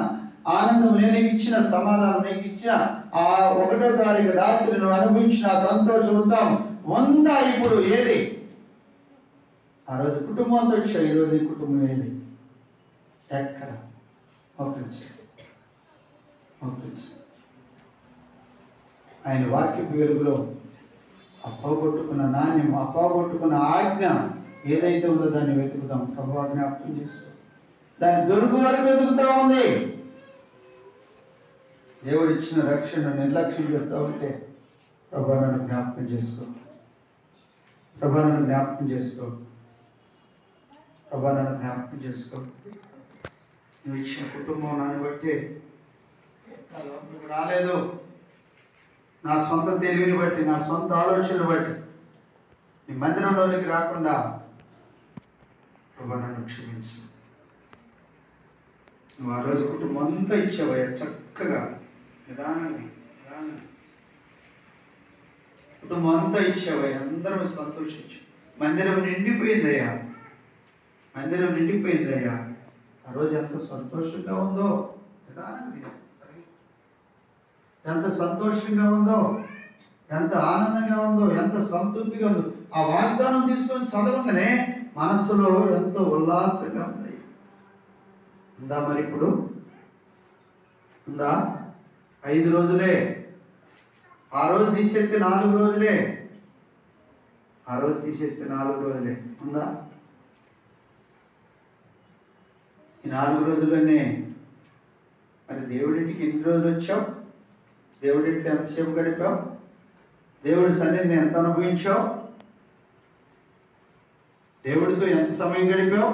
ఆనందం, నేను నీకు ఇచ్చిన సమాధానం, నీకు ఇచ్చిన ఆ 1వ తారీఖు రాత్రి నువ్వు అనుభవించిన సంతోషం, ఉత్సాహం ఉందా? ఇప్పుడు ఏది? ఆ రోజు కుటుంబంతో వచ్చావు, ఈరోజు నీ కుటుంబం ఏది? ఎక్కడ? ఆయన వాక్యపు వెలుగులో ఆ పోగొట్టుకున్న నాణ్యం, ఆ పోగొట్టుకున్న ఆజ్ఞ ఏదైతే ఉందో దాన్ని వెతుకుతాం. ప్రభు జ్ఞాపకం చేసుకో. దాన్ని దొరుకు వరకు వెతుకుతా ఉంది. దేవుడు ఇచ్చిన రక్షణ నిర్లక్ష్యం చేస్తూ ఉంటే ప్రభు నన్ను జ్ఞాపకం చేసుకో, ప్రభు నన్ను జ్ఞాపకం చేసుకో, ప్రభు నన్ను జ్ఞాపకం చేసుకో. నువ్వు ఇచ్చిన కుటుంబం నన్ను బట్టి రాలేదు. నా సొంత తెలివిని బట్టి, నా సొంత ఆలోచనలు బట్టి నీ మందిరంలోనికి రాకుండా ప్రభు నన్ను క్షమించు. నువ్వు ఆ రోజు కుటుంబం అంతా ఇచ్చావయ్యా, చక్కగా నిదానంగా కుటుంబం అంతా ఇచ్చావయ్యా, అందరం సంతోషించు. మందిరం నిండిపోయిందయ్యా, మందిరం నిండిపోయిందయ్యా. ఆ రోజు ఎంత సంతోషంగా ఉందో, నిదానంగా ఎంత సంతోషంగా ఉందో, ఎంత ఆనందంగా ఉందో, ఎంత సంతృప్తిగా ఉందో. ఆ వాగ్దానం తీసుకొని చదవగానే మనసులో ఎంతో ఉల్లాసంగా ఉంది. ఉందా? మరి ఇప్పుడు ఉందా? 5 రోజులే. ఆ రోజు తీసేస్తే 4 రోజులే. ఆ రోజు తీసేస్తే 4 రోజులే. ఉందా? ఈ 4 రోజుల్లోనే మరి దేవుడింటికి ఎన్ని రోజులు వచ్చావు? దేవుడింట్లో ఎంతసేపు గడిపావు? దేవుడి సన్నిధిని ఎంత అనుభవించావు? దేవుడితో ఎంత సమయం గడిపావు?